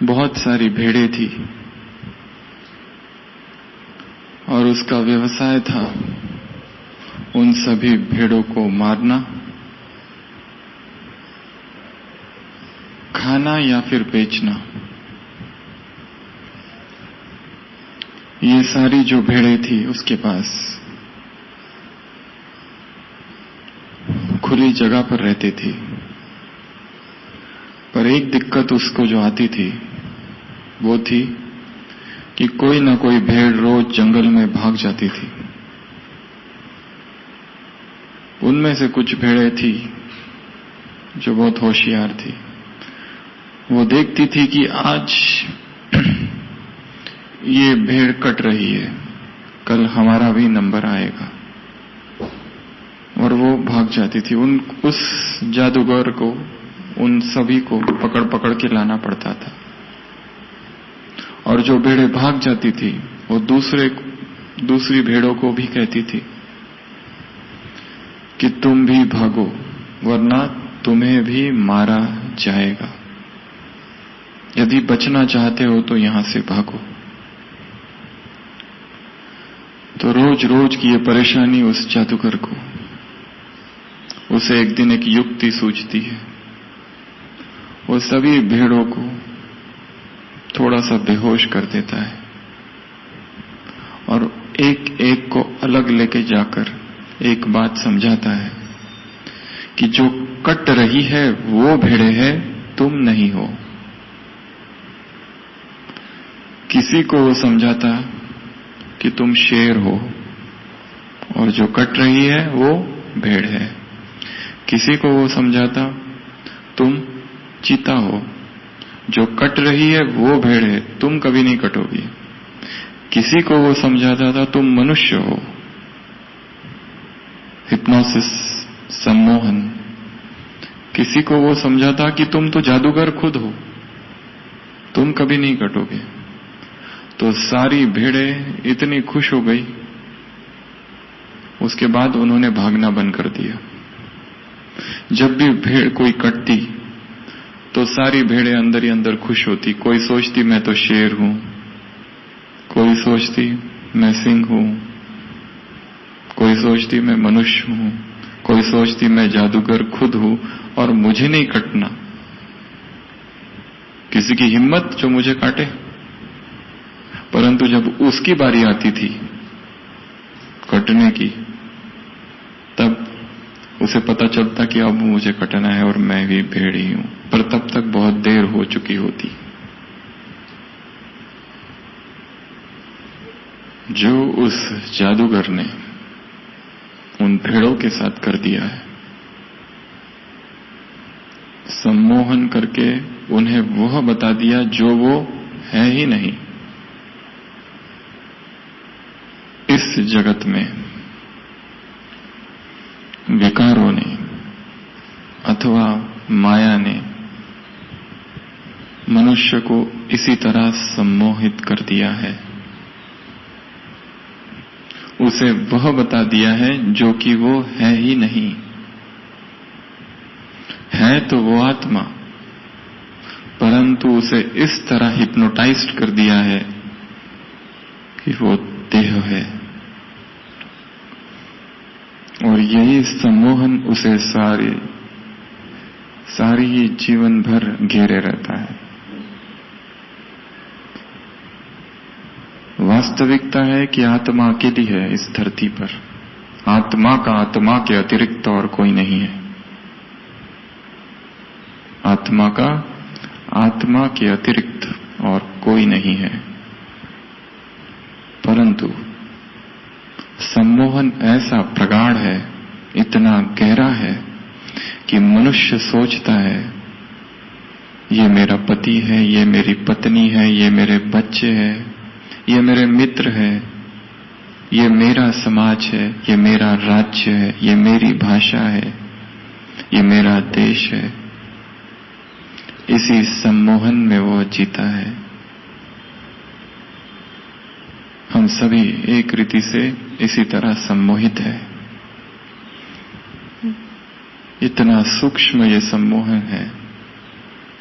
बहुत सारी भेड़ें थी और उसका व्यवसाय था उन सभी भेड़ों को मारना, खाना या फिर बेचना। ये सारी जो भेड़ें थी उसके पास खुली जगह पर रहती थी, पर एक दिक्कत उसको जो आती थी वो थी कि कोई ना कोई भेड़ रोज जंगल में भाग जाती थी। उनमें से कुछ भेड़ें थी जो बहुत होशियार थी। वो देखती थी कि आज ये भेड़ कट रही है, कल हमारा भी नंबर आएगा, और वो भाग जाती थी। उस जादूगर को, उन सभी को पकड़ पकड़ के लाना पड़ता था, और जो भेड़ें भाग जाती थी वो दूसरी भेड़ों को भी कहती थी कि तुम भी भागो वरना तुम्हें भी मारा जाएगा। यदि बचना चाहते हो तो यहां से भागो। तो रोज रोज की ये परेशानी उस जादूगर को, उसे एक दिन एक युक्ति सूझती है। वो सभी भेड़ों को थोड़ा सा बेहोश कर देता है और एक एक को अलग लेके जाकर एक बात समझाता है कि जो कट रही है वो भेड़े है, तुम नहीं हो। किसी को वो समझाता कि तुम शेर हो और जो कट रही है वो भेड़ है। किसी को वो समझाता तुम चीता हो, जो कट रही है वो भेड़ है, तुम कभी नहीं कटोगी। किसी को वो समझाता था तुम मनुष्य हो। हिप्नोसिस, सम्मोहन। किसी को वो समझाता कि तुम तो जादूगर खुद हो, तुम कभी नहीं कटोगे। तो सारी भेड़ें इतनी खुश हो गई, उसके बाद उन्होंने भागना बंद कर दिया। जब भी भेड़ कोई कटती तो सारी भेड़ें अंदर ही अंदर खुश होती। कोई सोचती मैं तो शेर हूं, कोई सोचती मैं सिंह हूं, कोई सोचती मैं मनुष्य हूं, कोई सोचती मैं जादूगर खुद हूं और मुझे नहीं कटना। किसी की हिम्मत जो मुझे काटे। परंतु जब उसकी बारी आती थी कटने की, तब उसे पता चलता कि अब मुझे कटना है और मैं भी भेड़ ही हूं। पर तब तक बहुत देर हो चुकी होती। जो उस जादूगर ने उन भेड़ों के साथ कर दिया है, सम्मोहन करके उन्हें वह बता दिया जो वो है ही नहीं। इस जगत में विकारों ने अथवा माया ने मनुष्य को इसी तरह सम्मोहित कर दिया है। उसे वह बता दिया है जो कि वो है ही नहीं। है तो वो आत्मा, परंतु उसे इस तरह हिप्नोटाइज्ड कर दिया है कि वो देह है। और यही सम्मोहन उसे सारी जीवन भर घेरे रहता है। वास्तविकता है कि आत्मा अकेली है इस धरती पर। आत्मा का आत्मा के अतिरिक्त और कोई नहीं है। आत्मा का आत्मा के अतिरिक्त और कोई नहीं है। परंतु सम्मोहन ऐसा प्रगाढ़ है, इतना गहरा है कि मनुष्य सोचता है ये मेरा पति है, ये मेरी पत्नी है, ये मेरे बच्चे हैं, ये मेरे मित्र है, ये मेरा समाज है, ये मेरा राज्य है, ये मेरी भाषा है, ये मेरा देश है। इसी सम्मोहन में वो जीता है। हम सभी एक रीति से इसी तरह सम्मोहित है। इतना सूक्ष्म ये सम्मोहन है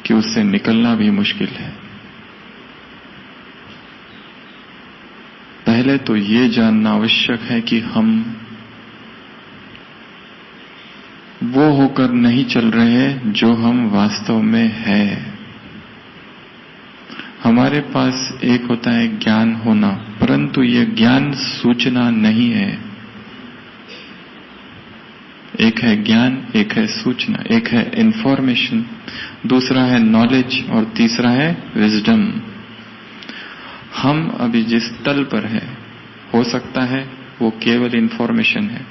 कि उससे निकलना भी मुश्किल है। पहले तो ये जानना आवश्यक है कि हम वो होकर नहीं चल रहे जो हम वास्तव में है। हमारे पास एक होता है ज्ञान होना, परंतु ये ज्ञान सूचना नहीं है। एक है ज्ञान, एक है सूचना, एक है इंफॉर्मेशन, दूसरा है नॉलेज और तीसरा है विजडम। हम अभी जिस तल पर है, हो सकता है वो केवल इंफॉर्मेशन है।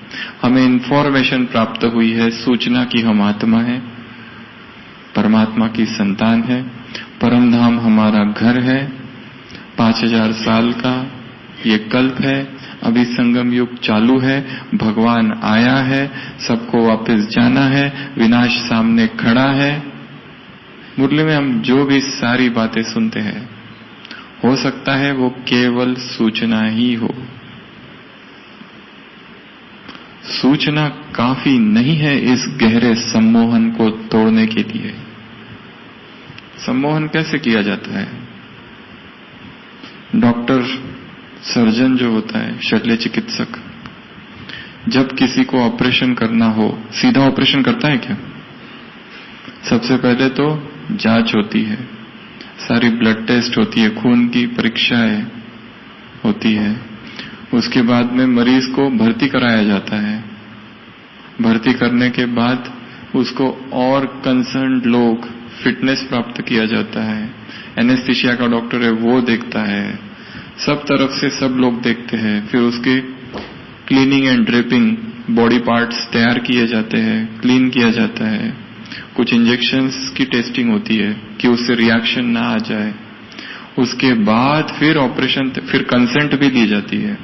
हमें इंफॉर्मेशन प्राप्त हुई है सूचना की हम आत्मा है, परमात्मा की संतान है, परमधाम हमारा घर है, 5000 साल का ये कल्प है, अभी संगम युग चालू है, भगवान आया है, सबको वापस जाना है, विनाश सामने खड़ा है। मुरली में हम जो भी सारी बातें सुनते हैं, हो सकता है वो केवल सूचना ही हो। सूचना काफी नहीं है इस गहरे सम्मोहन को तोड़ने के लिए। सम्मोहन कैसे किया जाता है? डॉक्टर, सर्जन जो होता है, शल्य चिकित्सक, जब किसी को ऑपरेशन करना हो, सीधा ऑपरेशन करता है क्या? सबसे पहले तो जांच होती है, सारी ब्लड टेस्ट होती है, खून की परीक्षाएं होती है, उसके बाद में मरीज को भर्ती कराया जाता है। भर्ती करने के बाद उसको और कंसर्न्ड लोग, फिटनेस प्राप्त किया जाता है, एनेस्थीसिया का डॉक्टर है वो देखता है, सब तरफ से सब लोग देखते हैं। फिर उसके cleaning and draping, body parts तैयार किए जाते हैं, क्लीन किया जाता है, कुछ इंजेक्शंस की टेस्टिंग होती है कि उससे रिएक्शन ना आ जाए। उसके बाद फिर ऑपरेशन, फिर कंसेंट भी ली जाती है,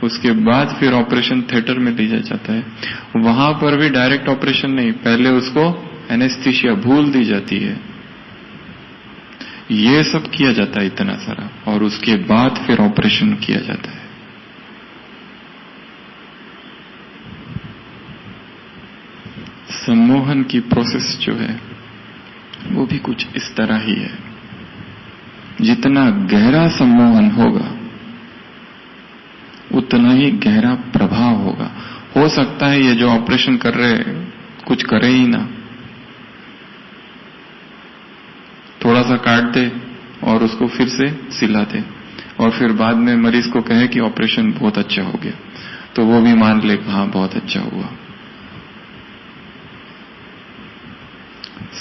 उसके बाद फिर ऑपरेशन थिएटर में लिया जाता है। वहां पर भी डायरेक्ट ऑपरेशन नहीं, पहले उसको एनेस्थीसिया भूल दी जाती है। ये सब किया जाता है इतना सारा, और उसके बाद फिर ऑपरेशन किया जाता है। सम्मोहन की प्रोसेस जो है वो भी कुछ इस तरह ही है। जितना गहरा सम्मोहन होगा उतना ही गहरा प्रभाव होगा। हो सकता है ये जो ऑपरेशन कर रहे कुछ करे ही ना, थोड़ा सा काट दे और उसको फिर से सिला दे, और फिर बाद में मरीज को कहे कि ऑपरेशन बहुत अच्छा हो गया, तो वो भी मान ले हाँ बहुत अच्छा हुआ।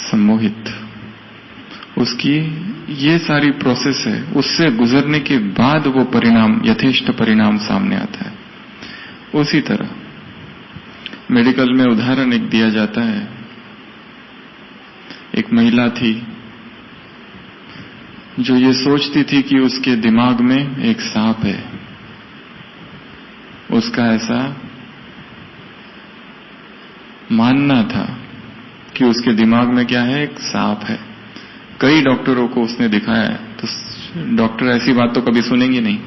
सम्मोहित, उसकी ये सारी प्रोसेस है, उससे गुजरने के बाद वो परिणाम, यथेष्ट परिणाम सामने आता है। उसी तरह मेडिकल में उदाहरण एक दिया जाता है। एक महिला थी जो ये सोचती थी कि उसके दिमाग में एक सांप है। उसका ऐसा मानना था कि उसके दिमाग में क्या है, एक सांप है। कई डॉक्टरों को उसने दिखाया है, तो डॉक्टर ऐसी बात तो कभी सुनेंगे नहीं,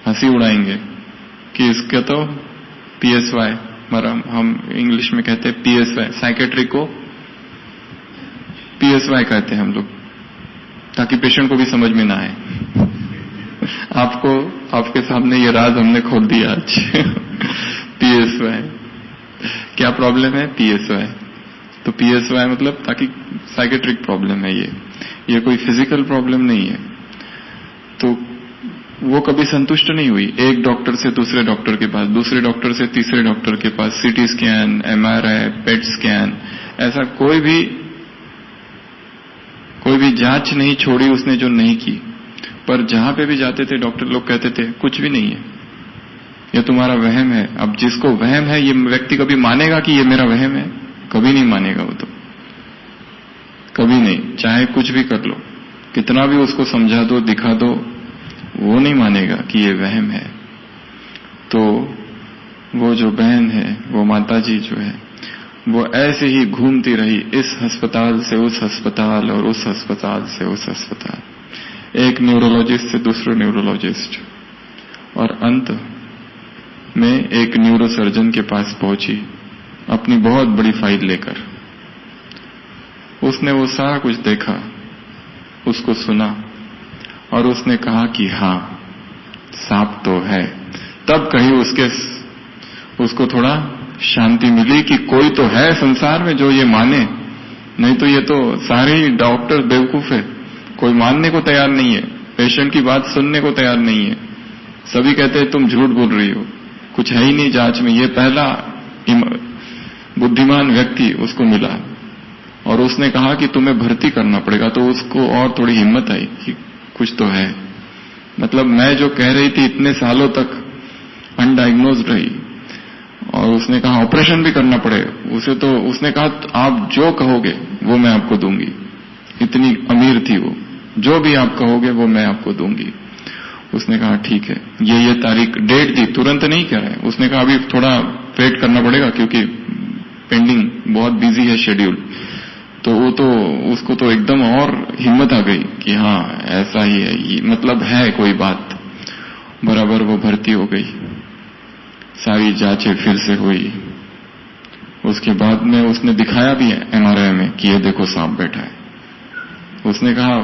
हंसी उड़ाएंगे कि इसका तो PSY, हम इंग्लिश में कहते हैं PSY, साइकेट्री को PSY कहते हैं हम लोग, ताकि पेशेंट को भी समझ में ना आए। आपके सामने ये राज हमने खोल दिया आज। PSY क्या प्रॉब्लम है? PSY। तो PSY मतलब ताकि साइकेट्रिक प्रॉब्लम है ये कोई फिजिकल प्रॉब्लम नहीं है। तो वो कभी संतुष्ट नहीं हुई, एक डॉक्टर से दूसरे डॉक्टर के पास, दूसरे डॉक्टर से तीसरे डॉक्टर के पास, CT scan, MRI, PET scan, ऐसा कोई भी जांच नहीं छोड़ी उसने जो नहीं की। पर जहां पे भी जाते थे डॉक्टर लोग कहते थे कुछ भी नहीं है, ये तुम्हारा वहम है। अब जिसको वहम है, ये व्यक्ति कभी मानेगा कि ये मेरा वहम है? कभी नहीं मानेगा वो, तो कभी नहीं, चाहे कुछ भी कर लो, कितना भी उसको समझा दो, दिखा दो, वो नहीं मानेगा कि ये वहम है। तो वो जो बहन है, वो माताजी जो है, वो ऐसे ही घूमती रही, इस अस्पताल से उस अस्पताल और उस अस्पताल से उस अस्पताल, एक न्यूरोलॉजिस्ट से दूसरे न्यूरोलॉजिस्ट, और अंत में एक न्यूरोसर्जन के पास पहुंची अपनी बहुत बड़ी फाइल लेकर। उसने वो सारा कुछ देखा, उसको सुना, और उसने कहा कि हाँ, सांप तो है। तब कहीं उसको थोड़ा शांति मिली कि कोई तो है संसार में जो ये माने, नहीं तो ये तो सारे ही डॉक्टर बेवकूफ है, कोई मानने को तैयार नहीं है, पेशेंट की बात सुनने को तैयार नहीं है। सभी कहते हैं तुम झूठ बोल रही हो, कुछ है ही नहीं जांच में। ये पहला बुद्धिमान व्यक्ति उसको मिला और उसने कहा कि तुम्हें भर्ती करना पड़ेगा, तो उसको और थोड़ी हिम्मत आई कि कुछ तो है। मतलब मैं जो कह रही थी इतने सालों तक अनडायग्नोज्ड रही, और उसने कहा ऑपरेशन भी करना पड़ेगा। उसने कहा आप जो कहोगे वो मैं आपको दूंगी। इतनी अमीर थी वो, जो भी आप कहोगे वो मैं आपको दूंगी। उसने कहा ठीक है, ये तारीख डेट दी, तुरंत नहीं कह रहे। उसने कहा अभी थोड़ा वेट करना पड़ेगा क्योंकि पेंडिंग बहुत बिजी है शेड्यूल। तो वो तो उसको तो एकदम और हिम्मत आ गई कि हाँ ऐसा ही है, ये मतलब है कोई बात। बराबर वो भर्ती हो गई, सारी जांचें फिर से हुई। उसके बाद में उसने दिखाया भी MRI में कि ये देखो सांप बैठा है। उसने कहा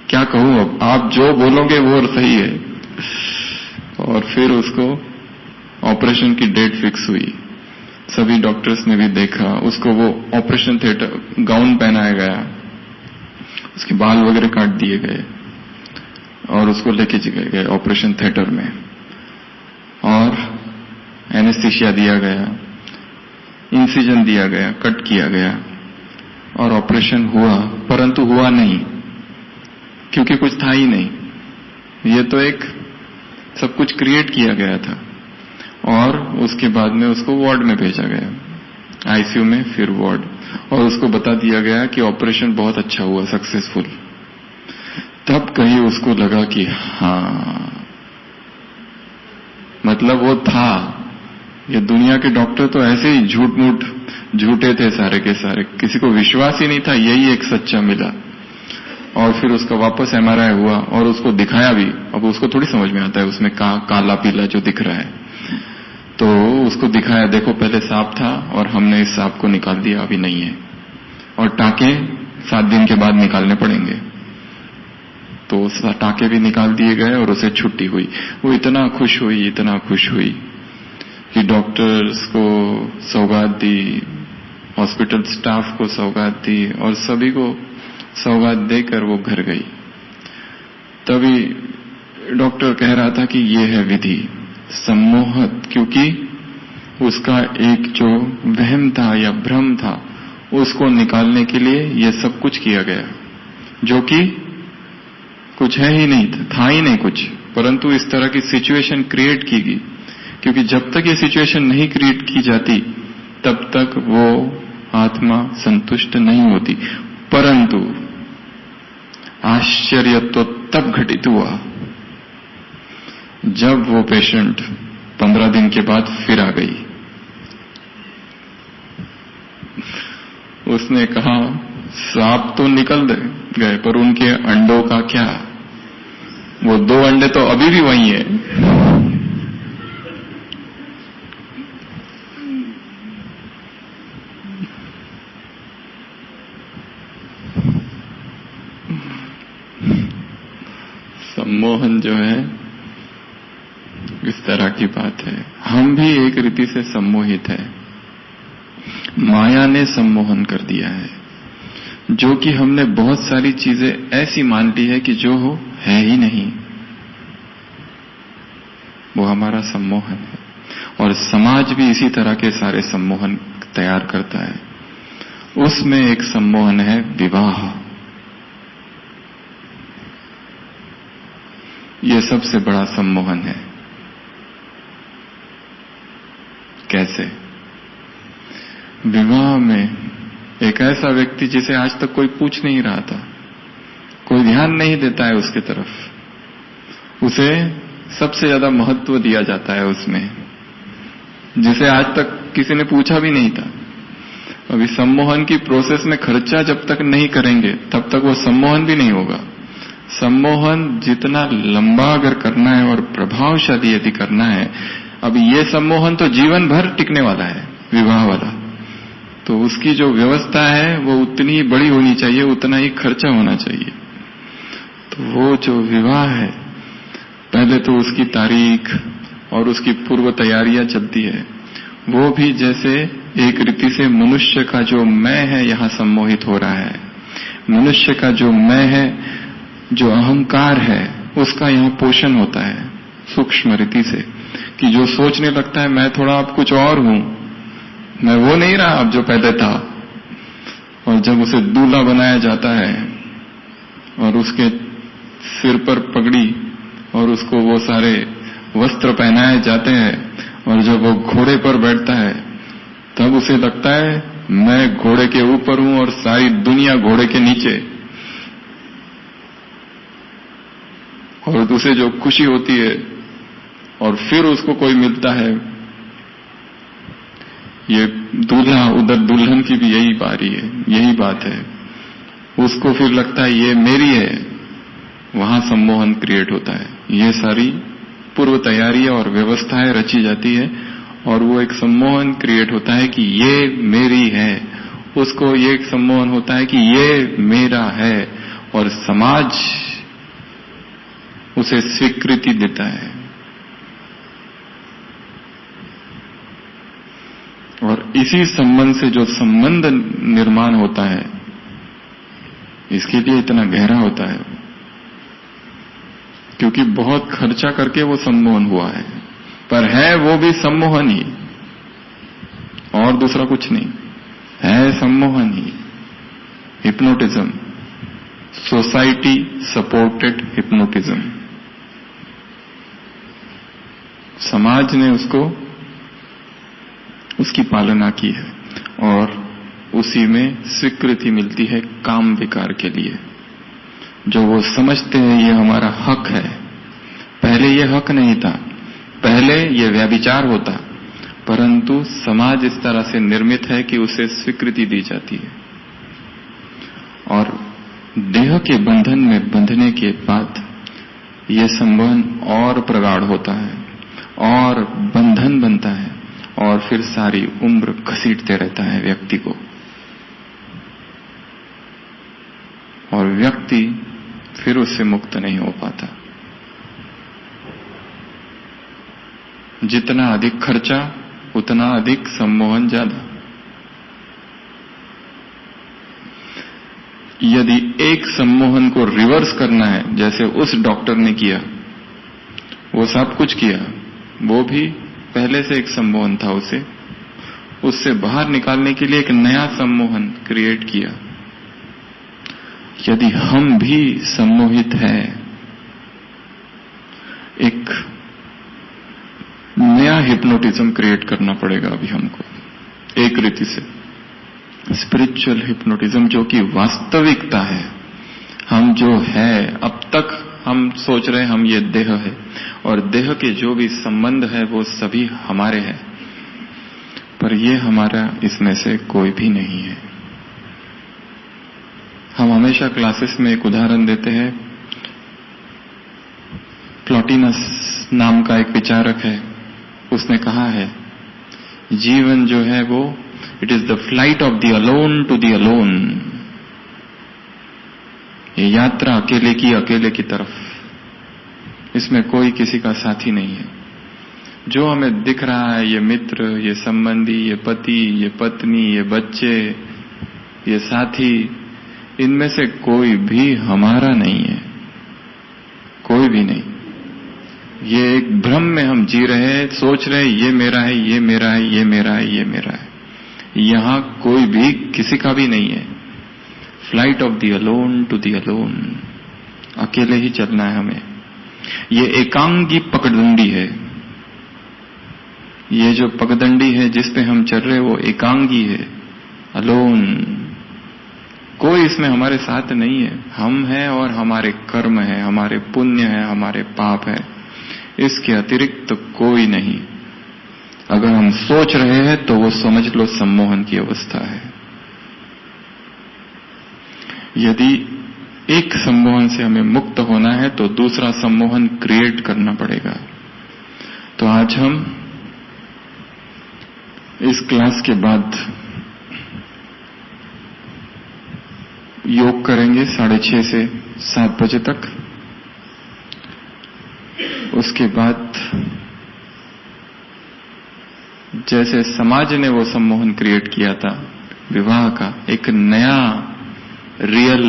क्या कहूं अब, आप जो बोलोगे वो सही है। और फिर उसको ऑपरेशन की डेट फिक्स हुई। सभी डॉक्टर्स ने भी देखा उसको, वो ऑपरेशन थिएटर गाउन पहनाया गया, उसके बाल वगैरह काट दिए गए और उसको लेके गए ऑपरेशन थिएटर में, और एनेस्थीसिया दिया गया, इंसिजन दिया गया, कट किया गया और ऑपरेशन हुआ। परंतु हुआ नहीं क्योंकि कुछ था ही नहीं। ये तो एक सब कुछ क्रिएट किया गया था। और उसके बाद में उसको वार्ड में भेजा गया, आईसीयू में, फिर वार्ड, और उसको बता दिया गया कि ऑपरेशन बहुत अच्छा हुआ, सक्सेसफुल। तब कहीं उसको लगा कि हाँ, मतलब वो था। ये दुनिया के डॉक्टर तो ऐसे ही झूठे थे सारे के सारे, किसी को विश्वास ही नहीं था, यही एक सच्चा मिला। और फिर उसका वापस MRI हुआ और उसको दिखाया भी। अब उसको थोड़ी समझ में आता है उसमें काला पीला जो दिख रहा है, तो उसको दिखाया देखो पहले सांप था और हमने इस सांप को निकाल दिया, अभी नहीं है, और टाके 7 दिन के बाद निकालने पड़ेंगे। तो टाके भी निकाल दिए गए और उसे छुट्टी हुई। वो इतना खुश हुई कि डॉक्टर्स को सौगात दी, हॉस्पिटल स्टाफ को सौगात दी और सभी को सौगात देकर वो घर गई। तभी डॉक्टर कह रहा था कि ये है विधि सम्मोहन, क्योंकि उसका एक जो वहम था या भ्रम था उसको निकालने के लिए ये सब कुछ किया गया, जो कि कुछ है ही नहीं था ही नहीं कुछ, परंतु इस तरह की सिचुएशन क्रिएट की गई। क्योंकि जब तक ये सिचुएशन नहीं क्रिएट की जाती तब तक वो आत्मा संतुष्ट नहीं होती। परंतु आश्चर्य तो तब घटित हुआ जब वो पेशेंट 15 दिन के बाद फिर आ गई। उसने कहा सांप तो निकल गए पर उनके अंडों का क्या, वो 2 अंडे तो अभी भी वही है। सम्मोहन जो है इस तरह की बात है। हम भी एक रीति से सम्मोहित है, माया ने सम्मोहन कर दिया है, जो कि हमने बहुत सारी चीजें ऐसी मान ली है कि जो है ही नहीं, वो हमारा सम्मोहन है। और समाज भी इसी तरह के सारे सम्मोहन तैयार करता है। उसमें एक सम्मोहन है विवाह। ये सबसे बड़ा सम्मोहन है। कैसे? विवाह में एक ऐसा व्यक्ति जिसे आज तक कोई पूछ नहीं रहा था, कोई ध्यान नहीं देता है उसके तरफ, उसे सबसे ज्यादा महत्व दिया जाता है उसमें, जिसे आज तक किसी ने पूछा भी नहीं था। अभी सम्मोहन की प्रोसेस में खर्चा जब तक नहीं करेंगे तब तक वो सम्मोहन भी नहीं होगा। सम्मोहन जितना लंबा अगर करना है और प्रभावशाली यदि करना है, अभी ये सम्मोहन तो जीवन भर टिकने वाला है, विवाह वाला, तो उसकी जो व्यवस्था है वो उतनी ही बड़ी होनी चाहिए, उतना ही खर्चा होना चाहिए। तो वो जो विवाह है पहले तो उसकी तारीख और उसकी पूर्व तैयारियां चलती है। वो भी जैसे एक रीति से मनुष्य का जो मैं है यहां सम्मोहित हो रहा है। मनुष्य का जो मैं है, जो अहंकार है, उसका यहां पोषण होता है सूक्ष्म रीति से, कि जो सोचने लगता है मैं थोड़ा अब कुछ और हूं, मैं वो नहीं रहा अब जो पहले था। और जब उसे दूल्हा बनाया जाता है और उसके सिर पर पगड़ी और उसको वो सारे वस्त्र पहनाए जाते हैं और जब वो घोड़े पर बैठता है तब उसे लगता है मैं घोड़े के ऊपर हूं और सारी दुनिया घोड़े के नीचे। और उसे जो खुशी होती है और फिर उसको कोई मिलता है, ये दूल्हा, उधर दुल्हन की भी यही बारी है, यही बात है। उसको फिर लगता है ये मेरी है, वहां सम्मोहन क्रिएट होता है। ये सारी पूर्व तैयारियां और व्यवस्थाएं रची जाती है और वो एक सम्मोहन क्रिएट होता है कि ये मेरी है। उसको ये एक सम्मोहन होता है कि ये मेरा है और समाज उसे स्वीकृति देता है। और इसी संबंध से जो संबंध निर्माण होता है, इसके लिए इतना गहरा होता है क्योंकि बहुत खर्चा करके वो सम्मोहन हुआ है, पर है वो भी सम्मोहन ही और दूसरा कुछ नहीं है, सम्मोहन ही। हिप्नोटिज्म, सोसाइटी सपोर्टेड हिप्नोटिज्म, समाज ने उसकी पालना की है और उसी में स्वीकृति मिलती है काम विकार के लिए। जो वो समझते हैं ये हमारा हक है। पहले ये हक नहीं था, पहले ये व्यभिचार होता, परंतु समाज इस तरह से निर्मित है कि उसे स्वीकृति दी जाती है। और देह के बंधन में बंधने के बाद ये संबंध और प्रगाढ़ होता है और बंधन बनता है और फिर सारी उम्र घसीटते रहता है व्यक्ति को। और व्यक्ति फिर उससे मुक्त नहीं हो पाता। जितना अधिक खर्चा उतना अधिक सम्मोहन ज्यादा। यदि एक सम्मोहन को रिवर्स करना है, जैसे उस डॉक्टर ने किया, वो सब कुछ किया, वो भी पहले से एक सम्मोहन था, उससे बाहर निकालने के लिए एक नया सम्मोहन क्रिएट किया। यदि हम भी सम्मोहित हैं, एक नया हिप्नोटिज्म क्रिएट करना पड़ेगा अभी हमको, एक रीति से स्पिरिचुअल हिप्नोटिज्म, जो कि वास्तविकता है। हम जो है, अब तक हम सोच रहे हम ये देह है और देह के जो भी संबंध है वो सभी हमारे हैं, पर ये हमारा इसमें से कोई भी नहीं है। हम हमेशा क्लासेस में एक उदाहरण देते हैं। प्लॉटिनस नाम का एक विचारक है, उसने कहा है जीवन जो है वो it is the flight of the alone to the alone. ये यात्रा अकेले की तरफ, इसमें कोई किसी का साथी नहीं है। जो हमें दिख रहा है, ये मित्र, ये संबंधी, ये पति, ये पत्नी, ये बच्चे, ये साथी, इनमें से कोई भी हमारा नहीं है, कोई भी नहीं। ये एक भ्रम में हम जी रहे हैं, सोच रहे हैं ये मेरा है, ये मेरा है, ये मेरा है, ये मेरा है। यहां कोई भी किसी का भी नहीं है। Flight of the alone to the alone, अकेले ही चलना है हमें। ये एकांगी पगडंडी है। ये जो पगडंडी है जिस पे हम चल रहे हैं वो एकांगी है, अलोन। कोई इसमें हमारे साथ नहीं है। हम हैं और हमारे कर्म है, हमारे पुण्य है, हमारे पाप है, इसके अतिरिक्त तो कोई नहीं। अगर हम सोच रहे हैं तो वो समझ लो सम्मोहन की अवस्था है। यदि एक सम्मोहन से हमें मुक्त होना है तो दूसरा सम्मोहन क्रिएट करना पड़ेगा। तो आज हम इस क्लास के बाद योग करेंगे 6:30 से 7 बजे तक। उसके बाद जैसे समाज ने वो सम्मोहन क्रिएट किया था विवाह का, एक नया रियल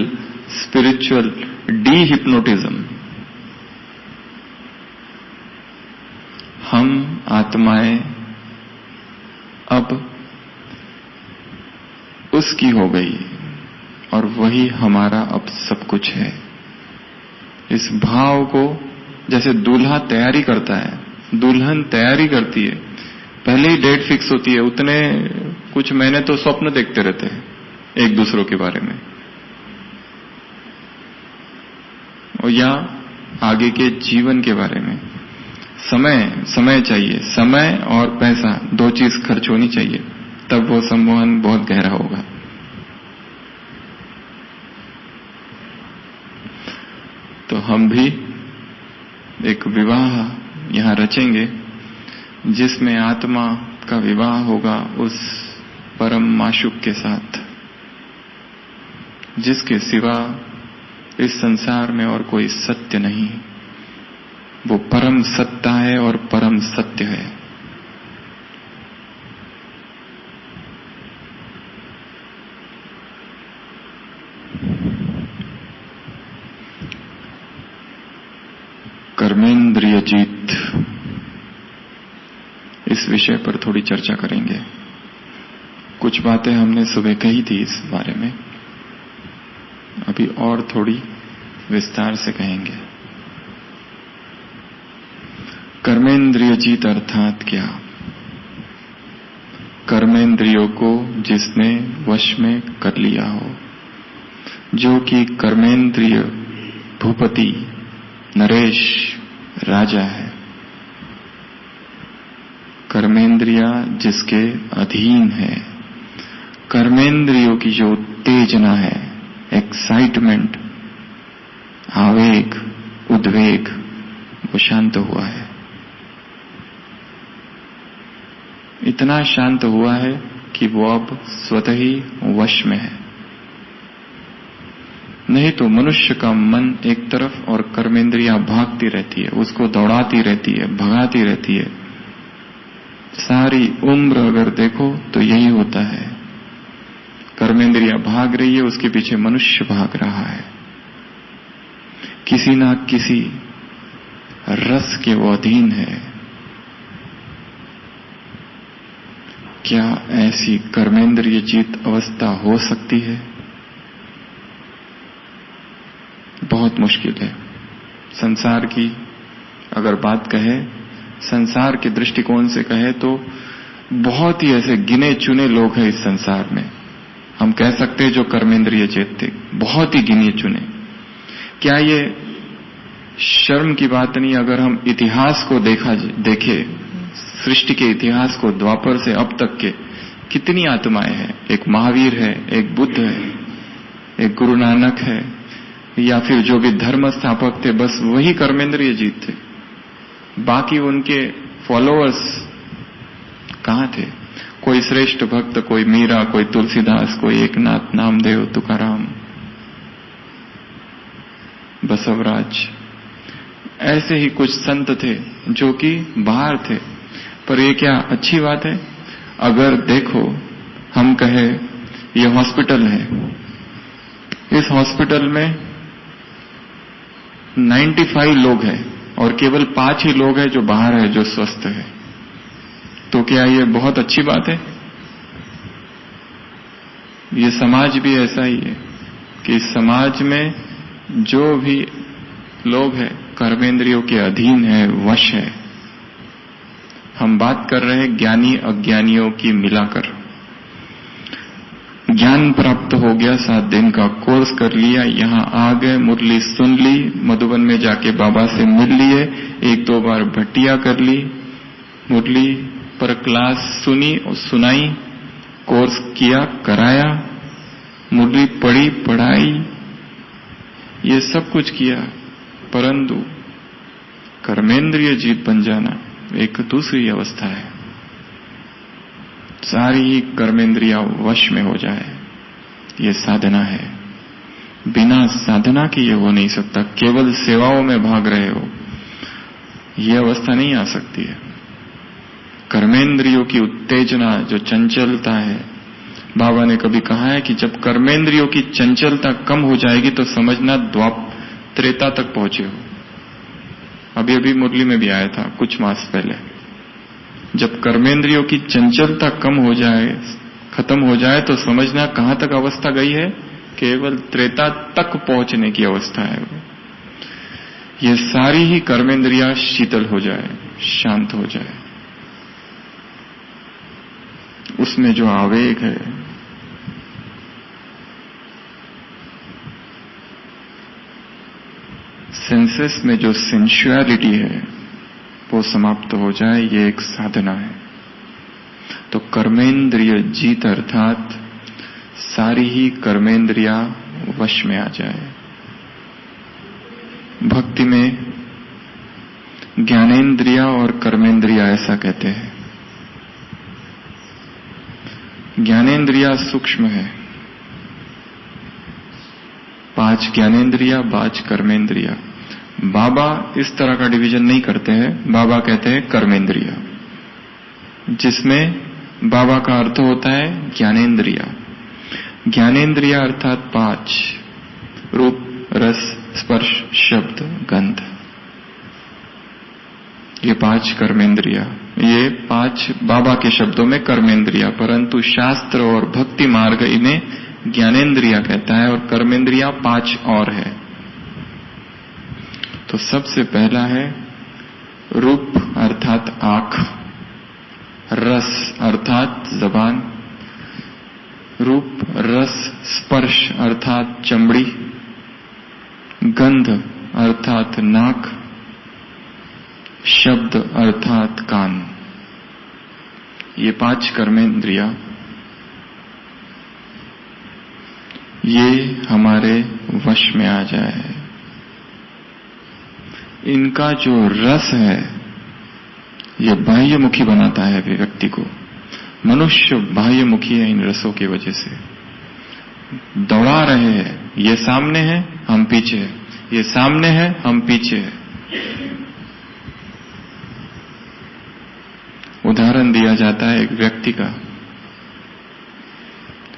स्पिरिचुअल डी हिप्नोटिज्म, हम आत्माएं अब उसकी हो गई और वही हमारा अब सब कुछ है। इस भाव को जैसे दूल्हा तैयारी करता है, दुल्हन तैयारी करती है, पहले ही डेट फिक्स होती है, उतने कुछ महीने तो स्वप्न देखते रहते हैं एक दूसरों के बारे में, और या आगे के जीवन के बारे में। समय चाहिए, समय और पैसा, दो चीज खर्च होनी चाहिए, तब वो सम्मोहन बहुत गहरा होगा। तो हम भी एक विवाह यहां रचेंगे जिसमें आत्मा का विवाह होगा उस परम माशूक के साथ, जिसके सिवा इस संसार में और कोई सत्य नहीं। वो परम सत्ता है और परम सत्य है। कर्मेंद्रिय जीत, इस विषय पर थोड़ी चर्चा करेंगे। कुछ बातें हमने सुबह कही थी इस बारे में, अभी और थोड़ी विस्तार से कहेंगे। कर्मेंद्रिय जीत अर्थात क्या? कर्मेंद्रियों को जिसने वश में कर लिया हो, जो कि कर्मेंद्रिय भूपति नरेश राजा है, कर्मेंद्रिया जिसके अधीन है, कर्मेंद्रियों की जो उत्तेजना है, एक्साइटमेंट, आवेग, उद्वेग, वो शांत हुआ है। इतना शांत हुआ है कि वो अब स्वतः ही वश में है। नहीं तो मनुष्य का मन एक तरफ और कर्मेंद्रियां भागती रहती है, उसको दौड़ाती रहती है, भगाती रहती है। सारी उम्र अगर देखो तो यही होता है, कर्मेंद्रियां भाग रही है, उसके पीछे मनुष्य भाग रहा है। किसी ना किसी रस के वो अधीन है। क्या ऐसी कर्मेंद्रिय जीत अवस्था हो सकती है? बहुत मुश्किल है। संसार की अगर बात कहे, संसार के दृष्टिकोण से कहे तो बहुत ही ऐसे गिने चुने लोग हैं इस संसार में, हम कह सकते हैं जो कर्मेंद्रिय जीत थे, बहुत ही गिने चुने। क्या ये शर्म की बात नहीं अगर हम इतिहास को देखे, सृष्टि के इतिहास को, द्वापर से अब तक के कितनी आत्माएं हैं। एक महावीर है, एक बुद्ध है, एक गुरु नानक है, या फिर जो भी धर्म स्थापक थे, बस वही कर्मेंद्रिय जीत थे। बाकी उनके फॉलोअर्स कहां थे? कोई श्रेष्ठ भक्त, कोई मीरा, कोई तुलसीदास, कोई एकनाथ, नामदेव, तुकाराम, बसवराज, ऐसे ही कुछ संत थे जो कि बाहर थे। पर ये क्या अच्छी बात है? अगर देखो, हम कहे ये हॉस्पिटल है, इस हॉस्पिटल में 95 लोग हैं और केवल 5 ही लोग हैं जो बाहर है, जो स्वस्थ है, तो क्या ये बहुत अच्छी बात है? ये समाज भी ऐसा ही है कि समाज में जो भी लोग हैं कर्मेंद्रियों के अधीन है, वश है। हम बात कर रहे हैं ज्ञानी अज्ञानियों की मिलाकर। ज्ञान प्राप्त हो गया, 7 दिन का कोर्स कर लिया, यहां आ गए, मुरली सुन ली, मधुबन में जाके बाबा से मिल लिए, 1-2 बार भट्टिया कर ली, मुरली पर क्लास सुनी और सुनाई, कोर्स किया, कराया, मुरली पढ़ी, पढ़ाई, ये सब कुछ किया, परंतु कर्मेंद्रिय जीत बन जाना एक दूसरी अवस्था है। सारी ही कर्मेंद्रिया वश में हो जाए, ये साधना है। बिना साधना की ये हो नहीं सकता। केवल सेवाओं में भाग रहे हो ये अवस्था नहीं आ सकती है। कर्मेंद्रियों की उत्तेजना, जो चंचलता है, बाबा ने कभी कहा है कि जब कर्मेंद्रियों की चंचलता कम हो जाएगी तो समझना त्रेता तक पहुंचे हो। अभी अभी मुरली में भी आया था कुछ मास पहले। जब कर्मेंद्रियों की चंचलता कम हो जाए, खत्म हो जाए, तो समझना कहां तक अवस्था गई है, केवल त्रेता तक पहुंचने की अवस्था है। ये सारी ही कर्मेंद्रियां शीतल हो जाए, शांत हो जाए। उसमें जो आवेग है, सेंसेस में जो सेंसुअलिटी है, वो समाप्त हो जाए, ये एक साधना है। तो कर्मेंद्रिय जीत अर्थात सारी ही कर्मेंद्रियां वश में आ जाए। भक्ति में ज्ञानेंद्रिया और कर्मेंद्रिया ऐसा कहते हैं। ज्ञानेंद्रिया सूक्ष्म है, 5 ज्ञानेंद्रिया, 5 कर्मेंद्रिया। बाबा इस तरह का डिवीजन नहीं करते हैं। बाबा कहते हैं कर्मेंद्रिया, जिसमें बाबा का अर्थ होता है ज्ञानेंद्रिया। ज्ञानेंद्रिया अर्थात 5, रूप, रस, स्पर्श, शब्द, गंध। ये 5 कर्मेंद्रिया, ये 5 बाबा के शब्दों में कर्मेंद्रिया, परंतु शास्त्र और भक्ति मार्ग इन्हें ज्ञानेंद्रिया कहता है, और कर्मेंद्रिया 5 और है। तो सबसे पहला है रूप अर्थात आंख, रस अर्थात जबान, रूप, रस, स्पर्श अर्थात चमड़ी, गंध अर्थात नाक, शब्द अर्थात कान। ये 5 कर्मेंद्रिया, ये हमारे वश में आ जाए। इनका जो रस है, ये बाह्यमुखी बनाता है व्यक्ति को। मनुष्य बाह्यमुखी है इन रसों की वजह से। दौड़ा रहे हैं, ये सामने है, हम पीछे है, ये सामने है, हम पीछे है। उदाहरण दिया जाता है एक व्यक्ति का।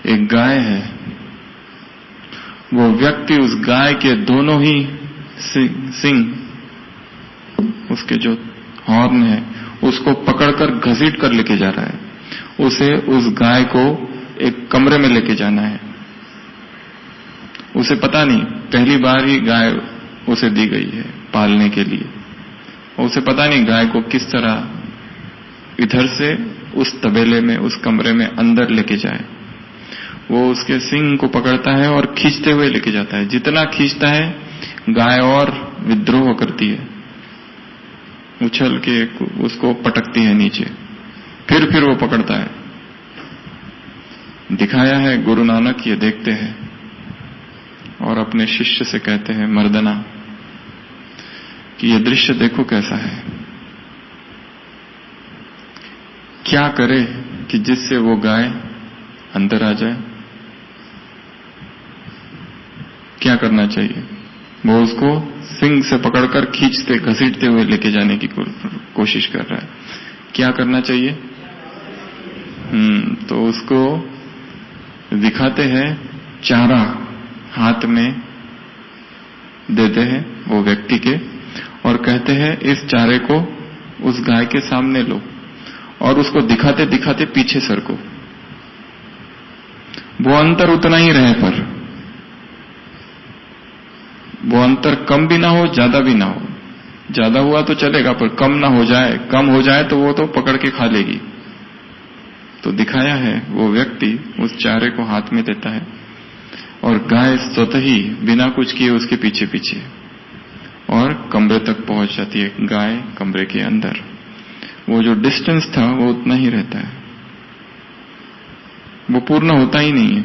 एक गाय है, वो व्यक्ति उस गाय के दोनों ही सिंग, उसके जो हॉर्न है, उसको पकड़कर घसीट कर लेके जा रहा है। उसे उस गाय को एक कमरे में लेके जाना है। उसे पता नहीं, पहली बार ही गाय उसे दी गई है पालने के लिए। उसे पता नहीं गाय को किस तरह इधर से उस तबेले में, उस कमरे में अंदर लेके जाए। वो उसके सिंग को पकड़ता है और खींचते हुए लेके जाता है। जितना खींचता है, गाय और विद्रोह करती है, उछल के उसको पटकती है नीचे। फिर वो पकड़ता है। दिखाया है गुरु नानक, ये देखते हैं और अपने शिष्य से कहते हैं, मर्दना, कि ये दृश्य देखो कैसा है। क्या करे कि जिससे वो गाय अंदर आ जाए? क्या करना चाहिए? वो उसको सिंग से पकड़कर खींचते, घसीटते हुए लेके जाने की कोशिश कर रहा है। क्या करना चाहिए? तो उसको दिखाते हैं, चारा हाथ में देते हैं वो व्यक्ति के, और कहते हैं इस चारे को उस गाय के सामने लो, और उसको दिखाते दिखाते पीछे सरको। वो अंतर उतना ही रहे, पर वो अंतर कम भी ना हो, ज्यादा भी ना हो। ज्यादा हुआ तो चलेगा, पर कम ना हो जाए। कम हो जाए तो वो तो पकड़ के खा लेगी। तो दिखाया है, वो व्यक्ति उस चारे को हाथ में देता है और गाय स्वतः ही बिना कुछ किए उसके पीछे पीछे, और कमरे तक पहुंच जाती है। गाय कमरे के अंदर, वो जो डिस्टेंस था वो उतना ही रहता है, वो पूर्ण होता ही नहीं है।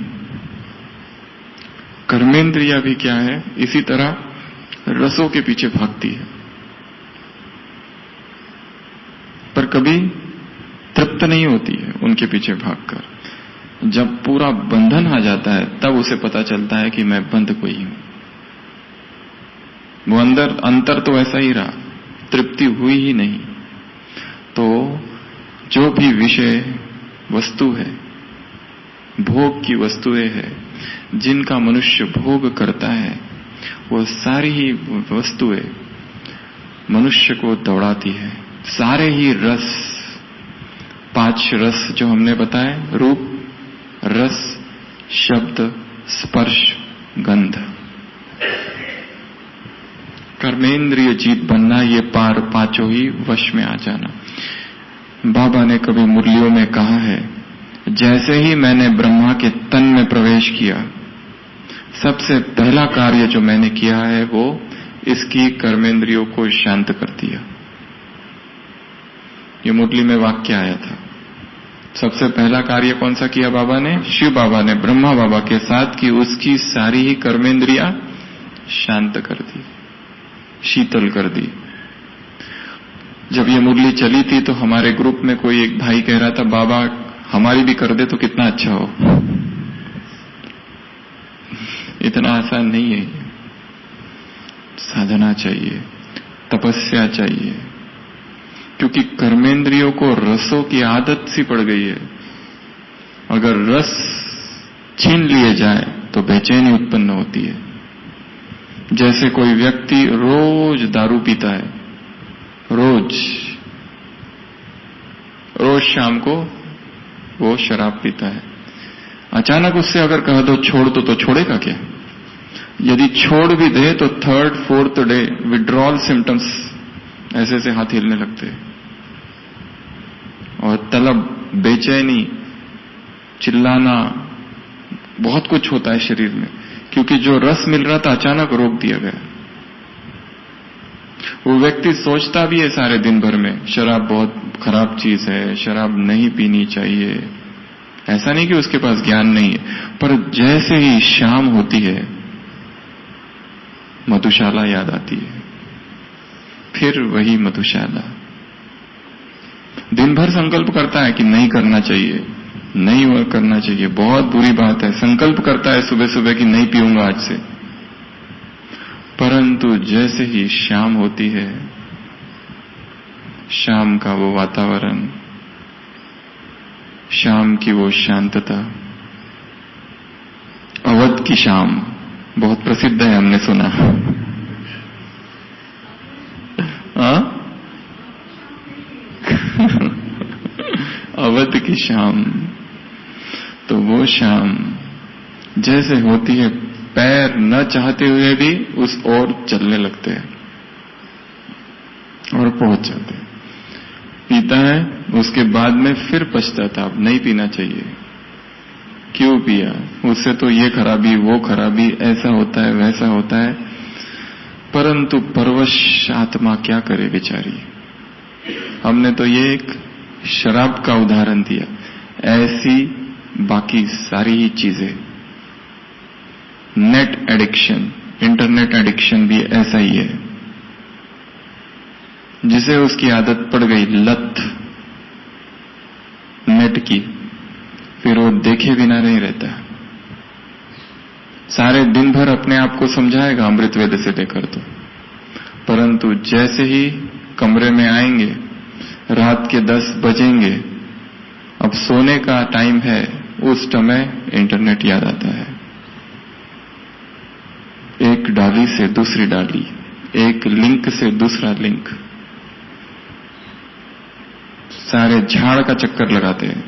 कर्मेंद्रिया भी क्या है, इसी तरह रसों के पीछे भागती है, पर कभी तृप्त नहीं होती है उनके पीछे भागकर। जब पूरा बंधन आ जाता है, तब उसे पता चलता है कि मैं बंध कोई हूं। वो अंदर अंतर तो ऐसा ही रहा, तृप्ति हुई ही नहीं। तो जो भी विषय वस्तु है, भोग की वस्तुएं है, जिनका मनुष्य भोग करता है, वो सारी ही वस्तुएं मनुष्य को दौड़ाती है। सारे ही रस, 5 रस जो हमने बताए, रूप, रस, शब्द, स्पर्श, गंध। कर्मेंद्रिय जीत बनना, ये पांचों ही वश में आ जाना। बाबा ने कभी मुरलियों में कहा है, जैसे ही मैंने ब्रह्मा के तन में प्रवेश किया, सबसे पहला कार्य जो मैंने किया है वो इसकी कर्मेंद्रियों को शांत कर दिया। ये मुरली में वाक्य आया था। सबसे पहला कार्य कौन सा किया बाबा ने? शिव बाबा ने ब्रह्मा बाबा के साथ की उसकी सारी ही कर्मेंद्रियां शांत कर दी, शीतल कर दी। जब ये मुरली चली थी तो हमारे ग्रुप में कोई एक भाई कह रहा था, बाबा हमारी भी कर दे तो कितना अच्छा हो। इतना आसान नहीं है, साधना चाहिए, तपस्या चाहिए, क्योंकि कर्मेंद्रियों को रसों की आदत सी पड़ गई है। अगर रस छीन लिए जाए तो बेचैनी उत्पन्न होती है। जैसे कोई व्यक्ति रोज दारू पीता है, रोज शाम को वो शराब पीता है, अचानक उससे अगर कह दो छोड़ दो तो छोड़ेगा क्या? यदि छोड़ भी दे तो 3rd 4th day withdrawal symptoms ऐसे से हाथ हिलने लगते हैं, और तलब, बेचैनी, चिल्लाना, बहुत कुछ होता है शरीर में, क्योंकि जो रस मिल रहा था अचानक रोक दिया गया। वो व्यक्ति सोचता भी है सारे दिन भर में, शराब बहुत खराब चीज है, शराब नहीं पीनी चाहिए। ऐसा नहीं कि उसके पास ज्ञान नहीं है, पर जैसे ही शाम होती है मधुशाला याद आती है, फिर वही मधुशाला। दिन भर संकल्प करता है कि नहीं करना चाहिए, नहीं करना चाहिए, बहुत बुरी बात है। संकल्प करता है सुबह सुबह कि नहीं पीऊंगा आज से, परंतु जैसे ही शाम होती है, शाम का वो वातावरण, शाम की वो शांतता, अवध की शाम बहुत प्रसिद्ध है, हमने सुना। अवध की शाम, तो वो शाम जैसे होती है, पैर न चाहते हुए भी उस ओर चलने लगते हैं और पहुंच जाते हैं। पीता है, उसके बाद में फिर पछताता, नहीं पीना चाहिए, क्यों पिया, उससे तो ये खराबी, वो खराबी, ऐसा होता है, वैसा होता है। परंतु परवश आत्मा क्या करे बेचारी। हमने तो ये एक शराब का उदाहरण दिया, ऐसी बाकी सारी ही चीजें। नेट एडिक्शन, इंटरनेट एडिक्शन भी ऐसा ही है, जिसे उसकी आदत पड़ गई, लत नेट की, फिर वो देखे बिना नहीं रहता। सारे दिन भर अपने आप को समझाएगा अमृत वेद से लेकर, तो परंतु जैसे ही कमरे में आएंगे, रात के 10 बजेंगे, अब सोने का टाइम है, उस समय इंटरनेट याद आता है। एक डाली से दूसरी डाली, एक लिंक से दूसरा लिंक, सारे झाड़ का चक्कर लगाते हैं,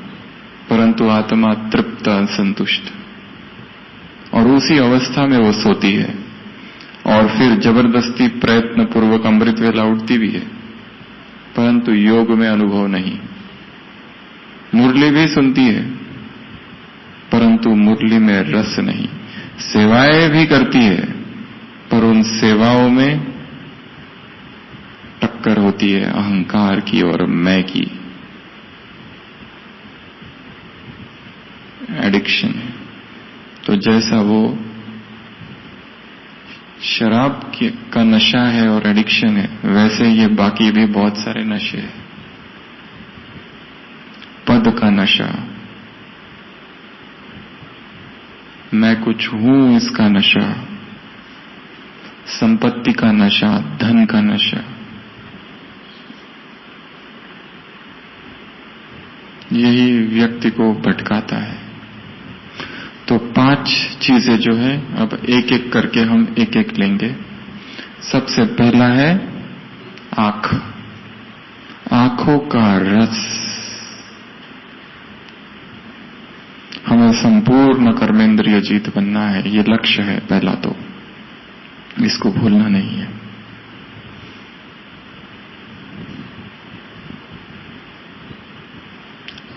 परंतु आत्मा तृप्त, असंतुष्ट, और उसी अवस्था में वो सोती है, और फिर जबरदस्ती प्रयत्न पूर्वक अमृत वेला उठती भी है, परंतु योग में अनुभव नहीं। मुरली भी सुनती है, परंतु मुरली में रस नहीं। सेवाएं भी करती है, पर उन सेवाओं में टक्कर होती है अहंकार की और मैं की। एडिक्शन है। तो जैसा वो शराब का नशा है और एडिक्शन है, वैसे ये बाकी भी बहुत सारे नशे हैं। पद का नशा, मैं कुछ हूं इसका नशा, संपत्ति का नशा, धन का नशा, यही व्यक्ति को भटकाता है। तो 5 चीजें जो है, अब एक एक करके हम एक एक लेंगे। सबसे पहला है आंख, आंखों का रस। हमें संपूर्ण कर्मेंद्रिय जीत बनना है, ये लक्ष्य है पहला, तो इसको भूलना नहीं है।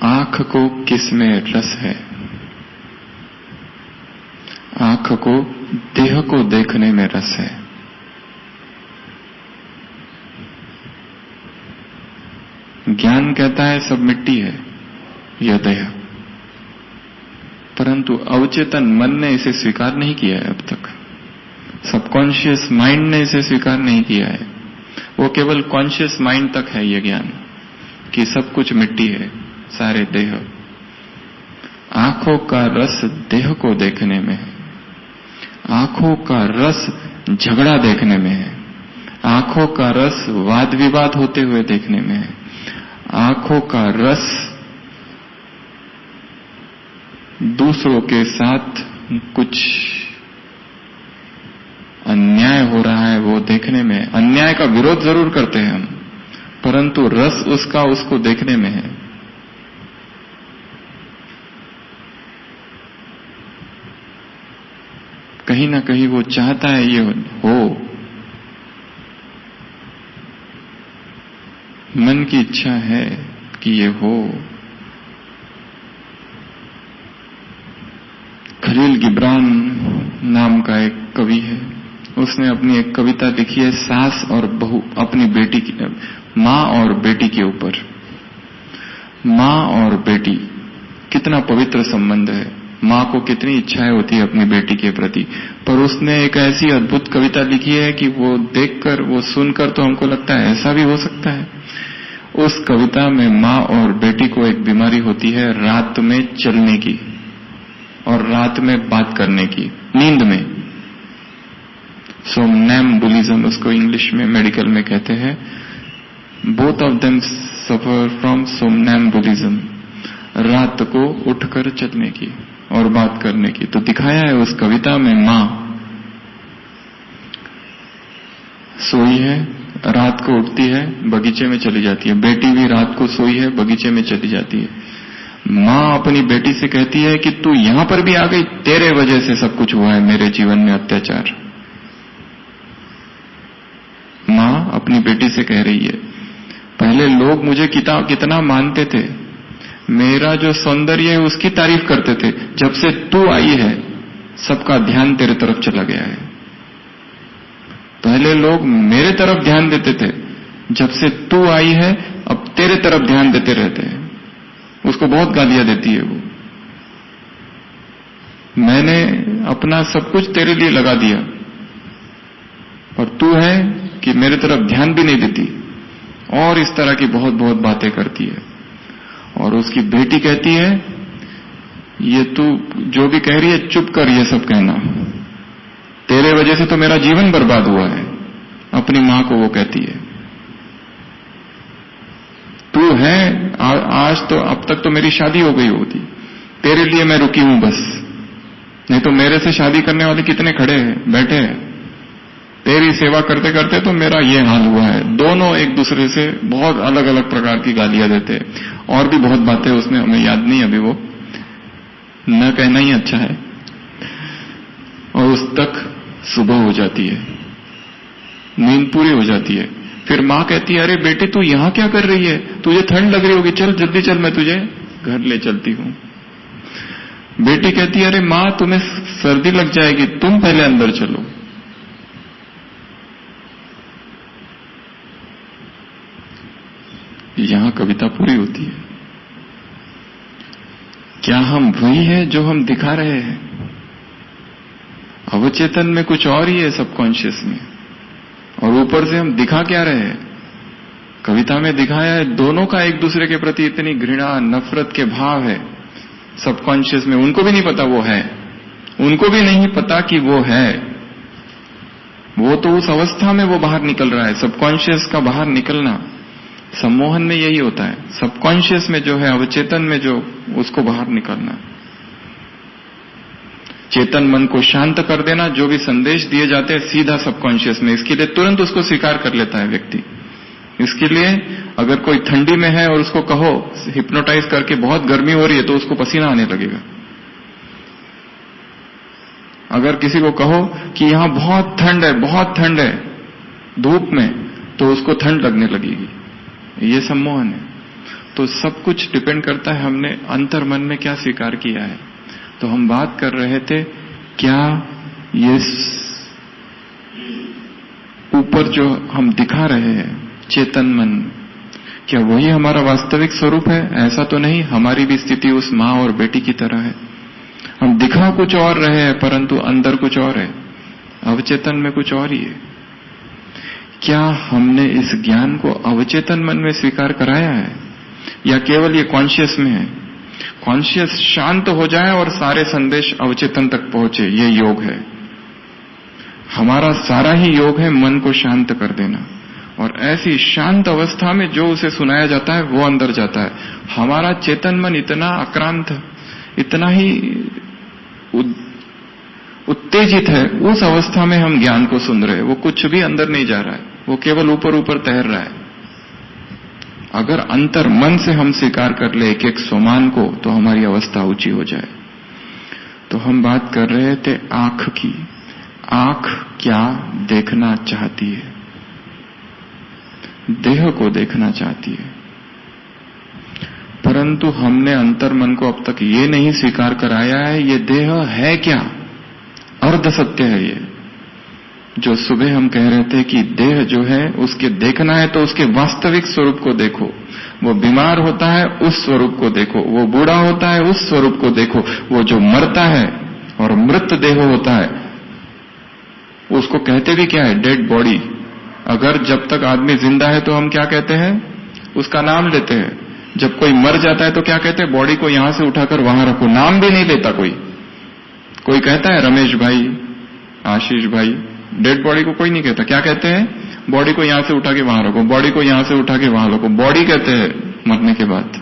आंख को किसमें रस है? आंख को देह को देखने में रस है। ज्ञान कहता है सब मिट्टी है, यह देह, परंतु अवचेतन मन ने इसे स्वीकार नहीं किया है अब तक। सबकॉन्शियस माइंड ने इसे स्वीकार नहीं किया है। वो केवल कॉन्शियस माइंड तक है ये ज्ञान कि सब कुछ मिट्टी है, सारे देह। आंखों का रस देह को देखने में है, आंखों का रस झगड़ा देखने में है, आंखों का रस वाद विवाद होते हुए देखने में है, आंखों का रस दूसरों के साथ कुछ अन्याय हो रहा है वो देखने में। अन्याय का विरोध जरूर करते हैं हम, परंतु रस उसका उसको देखने में है। कहीं ना कहीं वो चाहता है ये हो, मन की इच्छा है कि ये हो। खलील गिब्रान नाम का एक कवि है, उसने अपनी एक कविता लिखी है सास और बहू, अपनी बेटी की, माँ और बेटी के ऊपर। माँ और बेटी कितना पवित्र संबंध है, माँ को कितनी इच्छाएं होती है अपनी बेटी के प्रति, पर उसने एक ऐसी अद्भुत कविता लिखी है कि वो देखकर, वो सुनकर तो हमको लगता है ऐसा भी हो सकता है। उस कविता में माँ और बेटी को एक बीमारी होती है रात में चलने की और रात में बात करने की, नींद में। सोमनैम्बुलिज्म उसको इंग्लिश में मेडिकल में कहते हैं। Both of them suffer from somnambulism, रात को उठकर चलने की और बात करने की। तो दिखाया है उस कविता में, माँ सोई है, रात को उठती है, बगीचे में चली जाती है। बेटी भी रात को सोई है, बगीचे में चली जाती है। माँ अपनी बेटी से कहती है कि तू यहां पर भी आ गई, तेरे वजह से सब कुछ हुआ है मेरे जीवन में अत्याचार। माँ अपनी बेटी से कह रही है, पहले लोग मुझे कितना मानते थे, मेरा जो सौंदर्य है उसकी तारीफ करते थे, जब से तू आई है सबका ध्यान तेरे तरफ चला गया है। पहले लोग मेरे तरफ ध्यान देते थे, जब से तू आई है अब तेरे तरफ ध्यान देते रहते हैं। उसको बहुत गालियां देती है वो, मैंने अपना सब कुछ तेरे लिए लगा दिया और तू है कि मेरे तरफ ध्यान भी नहीं देती, और इस तरह की बहुत बहुत बातें करती है। और उसकी बेटी कहती है, ये तू जो भी कह रही है चुप कर, ये सब कहना, तेरे वजह से तो मेरा जीवन बर्बाद हुआ है। अपनी मां को वो कहती है, तू है आज तो, अब तक तो मेरी शादी हो गई होती, तेरे लिए मैं रुकी हूं बस, नहीं तो मेरे से शादी करने वाले कितने खड़े हैं, बैठे हैं। तेरी सेवा करते करते तो मेरा ये हाल हुआ है। दोनों एक दूसरे से बहुत अलग अलग प्रकार की गालियां देते हैं, और भी बहुत बातें उसमें हमें याद नहीं अभी, वो न कहना ही अच्छा है। और उस तक सुबह हो जाती है, नींद पूरी हो जाती है। फिर मां कहती है, अरे बेटे तू यहां क्या कर रही है, तुझे ठंड लग रही होगी, चल जल्दी चल, मैं तुझे घर ले चलती हूं। बेटी कहती है, अरे मां तुम्हें सर्दी लग जाएगी, तुम पहले अंदर चलो। यहां कविता पूरी होती है। क्या हम वही है जो हम दिखा रहे हैं? अवचेतन में कुछ और ही है, सबकॉन्शियस में, और ऊपर से हम दिखा क्या रहे हैं? कविता में दिखाया है दोनों का एक दूसरे के प्रति इतनी घृणा नफरत के भाव है सबकॉन्शियस में। उनको भी नहीं पता वो है, उनको भी नहीं पता कि वो है। वो तो उस अवस्था में वो बाहर निकल रहा है, सबकॉन्शियस का बाहर निकलना, सम्मोहन में यही होता है, सबकॉन्शियस में जो है, अवचेतन में जो, उसको बाहर निकालना। चेतन मन को शांत कर देना, जो भी संदेश दिए जाते हैं सीधा सबकॉन्शियस में, इसके लिए तुरंत उसको स्वीकार कर लेता है व्यक्ति। इसके लिए अगर कोई ठंडी में है और उसको कहो हिप्नोटाइज करके बहुत गर्मी हो रही है, तो उसको पसीना आने लगेगा। अगर किसी को कहो कि यहां बहुत ठंड है धूप में, तो उसको ठंड लगने लगेगी। ये सम्मोहन है। तो सब कुछ डिपेंड करता है हमने अंतर मन में क्या स्वीकार किया है। तो हम बात कर रहे थे, क्या ये ऊपर जो हम दिखा रहे हैं चेतन मन, क्या वही हमारा वास्तविक स्वरूप है? ऐसा तो नहीं, हमारी भी स्थिति उस मां और बेटी की तरह है। हम दिखा कुछ और रहे हैं, परंतु अंदर कुछ और है, अवचेतन में कुछ और ही है। क्या हमने इस ज्ञान को अवचेतन मन में स्वीकार कराया है, या केवल ये कॉन्शियस में है? कॉन्शियस शांत हो जाए और सारे संदेश अवचेतन तक पहुंचे, ये योग है। हमारा सारा ही योग है मन को शांत कर देना, और ऐसी शांत अवस्था में जो उसे सुनाया जाता है वो अंदर जाता है। हमारा चेतन मन इतना आक्रांत, इतना ही उत्तेजित है, उस अवस्था में हम ज्ञान को सुन रहे हैं। वो कुछ भी अंदर नहीं जा रहा है, वो केवल ऊपर ऊपर तैर रहा है। अगर अंतर मन से हम स्वीकार कर ले एक एक सोमान को, तो हमारी अवस्था ऊंची हो जाए। तो हम बात कर रहे थे आंख की। आंख क्या देखना चाहती है? देह को देखना चाहती है, परंतु हमने अंतर मन को अब तक ये नहीं स्वीकार कराया है ये देह है क्या, अर्ध सत्य है ये। जो सुबह हम कह रहे थे कि देह जो है उसके देखना है तो उसके वास्तविक स्वरूप को देखो। वो बीमार होता है उस स्वरूप को देखो, वो बूढ़ा होता है उस स्वरूप को देखो, वो जो मरता है और मृत देह होता है उसको कहते भी क्या है? Dead body. अगर जब तक आदमी जिंदा है तो हम क्या कहते हैं? उसका नाम लेते हैं। जब कोई मर जाता है तो क्या कहते हैं? बॉडी को यहां से उठाकर वहां रखो। नाम भी नहीं लेता कोई कहता है रमेश भाई, आशीष भाई। डेड बॉडी को कोई नहीं कहता। क्या कहते हैं? बॉडी को यहां से उठा के वहां रखो, बॉडी को यहां से उठा के वहां रखो, बॉडी कहते हैं मरने के बाद।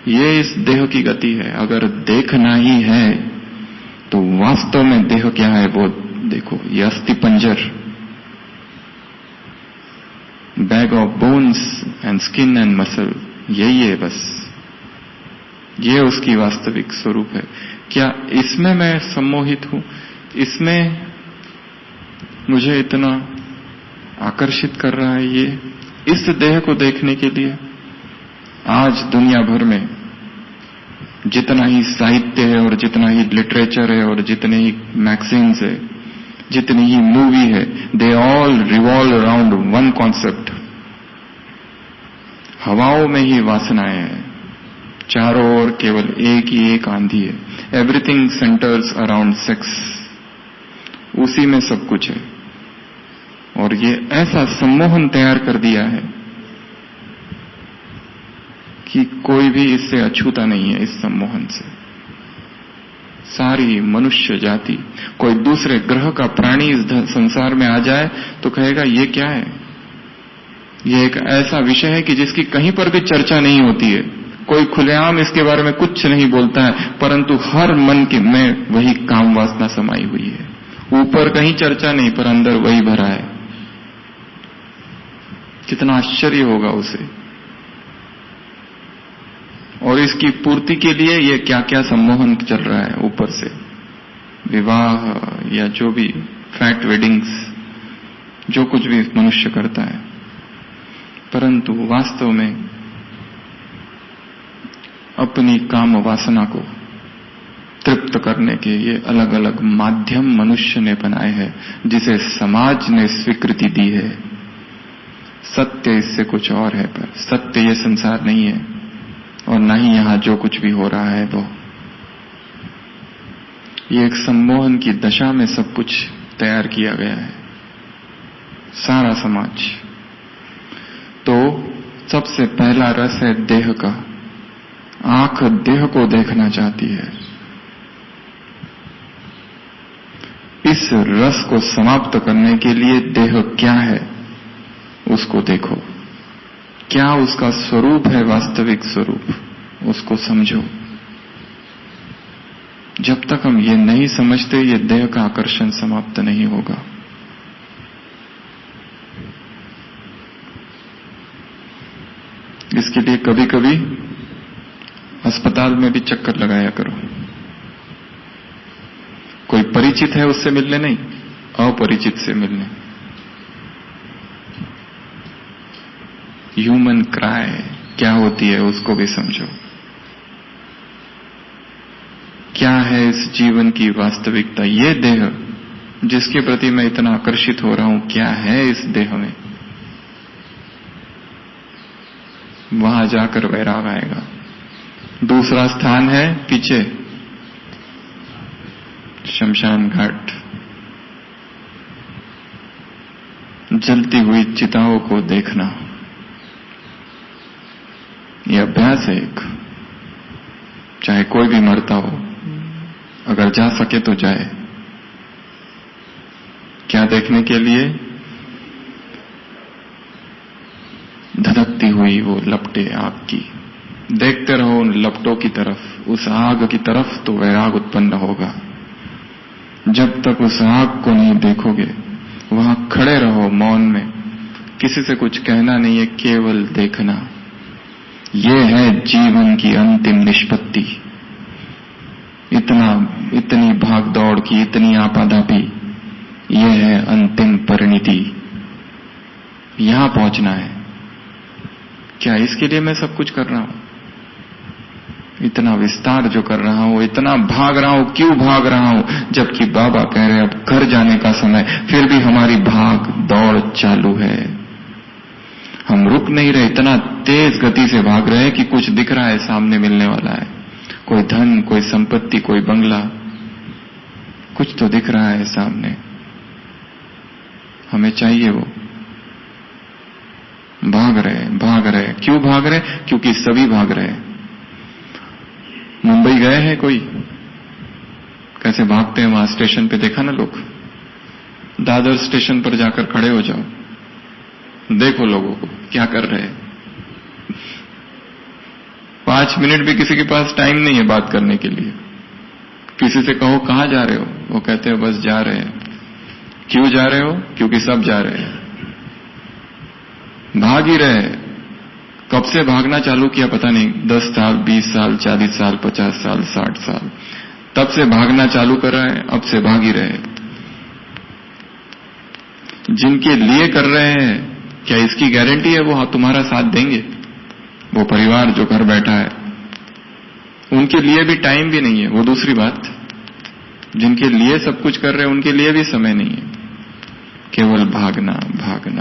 ये इस देह की गति है। अगर देखना ही है तो वास्तव में देह क्या है वो देखो। ये अस्थि पंजर, bag of bones and skin and muscle, यही है बस। ये उसकी वास्तविक स्वरूप है। क्या इसमें मैं सम्मोहित हूं? इसमें मुझे इतना आकर्षित कर रहा है ये, इस देह को देखने के लिए। आज दुनिया भर में जितना ही साहित्य है और जितना ही लिटरेचर है और जितने ही मैगजीन्स है, जितनी ही मूवी है, they all revolve around one concept. हवाओं में ही वासनाएं हैं, चारों ओर केवल एक ही एक आंधी है। एवरीथिंग सेंटर्स अराउंड सेक्स, उसी में सब कुछ है। और ये ऐसा सम्मोहन तैयार कर दिया है कि कोई भी इससे अछूता नहीं है। इस सम्मोहन से सारी मनुष्य जाति, कोई दूसरे ग्रह का प्राणी इस संसार में आ जाए तो कहेगा ये क्या है? ये एक ऐसा विषय है कि जिसकी कहीं पर भी चर्चा नहीं होती है। कोई खुलेआम इसके बारे में कुछ नहीं बोलता है, परंतु हर मन के में वही काम वासना समाई हुई है। ऊपर कहीं चर्चा नहीं, पर अंदर वही भरा है। कितना आश्चर्य होगा उसे। और इसकी पूर्ति के लिए ये क्या क्या सम्मोहन चल रहा है ऊपर से, विवाह या जो भी फैक्ट वेडिंग्स, जो कुछ भी मनुष्य करता है। परंतु वास्तव में अपनी काम वासना को तृप्त करने के ये अलग अलग माध्यम मनुष्य ने बनाए हैं, जिसे समाज ने स्वीकृति दी है। सत्य इससे कुछ और है, पर सत्य ये संसार नहीं है, और न ही यहां जो कुछ भी हो रहा है वो। ये एक सम्मोहन की दशा में सब कुछ तैयार किया गया है, सारा समाज। तो सबसे पहला रस है देह का। आंख देह को देखना चाहती है। इस रस को समाप्त करने के लिए देह क्या है उसको देखो। क्या उसका स्वरूप है, वास्तविक स्वरूप, उसको समझो। जब तक हम ये नहीं समझते, ये देह का आकर्षण समाप्त नहीं होगा। इसके लिए कभी कभी अस्पताल में भी चक्कर लगाया करो। कोई परिचित है उससे मिलने नहीं, अपरिचित से मिलने। ह्यूमन क्राई क्या होती है उसको भी समझो। क्या है इस जीवन की वास्तविकता? ये देह जिसके प्रति मैं इतना आकर्षित हो रहा हूं, क्या है इस देह में? वहां जाकर वैराग आएगा। दूसरा स्थान है पीछे, शमशान घाट। जलती हुई चिताओं को देखना, यह अभ्यास है एक। चाहे कोई भी मरता हो, अगर जा सके तो जाए। क्या देखने के लिए? धधकती हुई वो लपटें आग की। देखते रहो उन लपटों की तरफ, उस आग की तरफ, तो वैराग उत्पन्न होगा। जब तक उस आग को नहीं देखोगे, वहां खड़े रहो मौन में। किसी से कुछ कहना नहीं है, केवल देखना। ये है जीवन की अंतिम निष्पत्ति। इतनी भाग दौड़ की, इतनी आपाधापी, ये है अंतिम परिणति। यहां पहुंचना है। क्या इसके लिए मैं सब कुछ कर रहा हूं? इतना विस्तार जो कर रहा हूं, इतना भाग रहा हूं, क्यों भाग रहा हूं? जबकि बाबा कह रहे हैं अब घर जाने का समय, फिर भी हमारी भाग दौड़ चालू है। हम रुक नहीं रहे, इतना तेज गति से भाग रहे हैं कि कुछ दिख रहा है, सामने मिलने वाला है। कोई धन, कोई संपत्ति, कोई बंगला, कुछ तो दिख रहा है सामने। हमें चाहिए वो। भाग रहे। क्यों भाग रहे? क्योंकि सभी भाग रहे हैं। मुंबई गए हैं कोई? कैसे भागते हैं वहां स्टेशन पे, देखा ना लोग? दादर स्टेशन पर जाकर खड़े हो जाओ, देखो लोगों को क्या कर रहे हैं। 5 मिनट भी किसी के पास टाइम नहीं है बात करने के लिए। किसी से कहो कहां जा रहे हो, वो कहते हैं बस जा रहे हैं। क्यों जा रहे हो? क्योंकि सब जा रहे हैं। भाग ही रहे। कब से भागना चालू किया पता नहीं, 10 साल, 20 साल, 40 साल, 50 साल, 60 साल, तब से भागना चालू कर रहे हैं, अब से भाग ही रहे। जिनके लिए कर रहे हैं, क्या इसकी गारंटी है वो तुम्हारा साथ देंगे? वो परिवार जो घर बैठा है, उनके लिए भी टाइम भी नहीं है, वो दूसरी बात। जिनके लिए सब कुछ कर रहे हैं, उनके लिए भी समय नहीं है। केवल भागना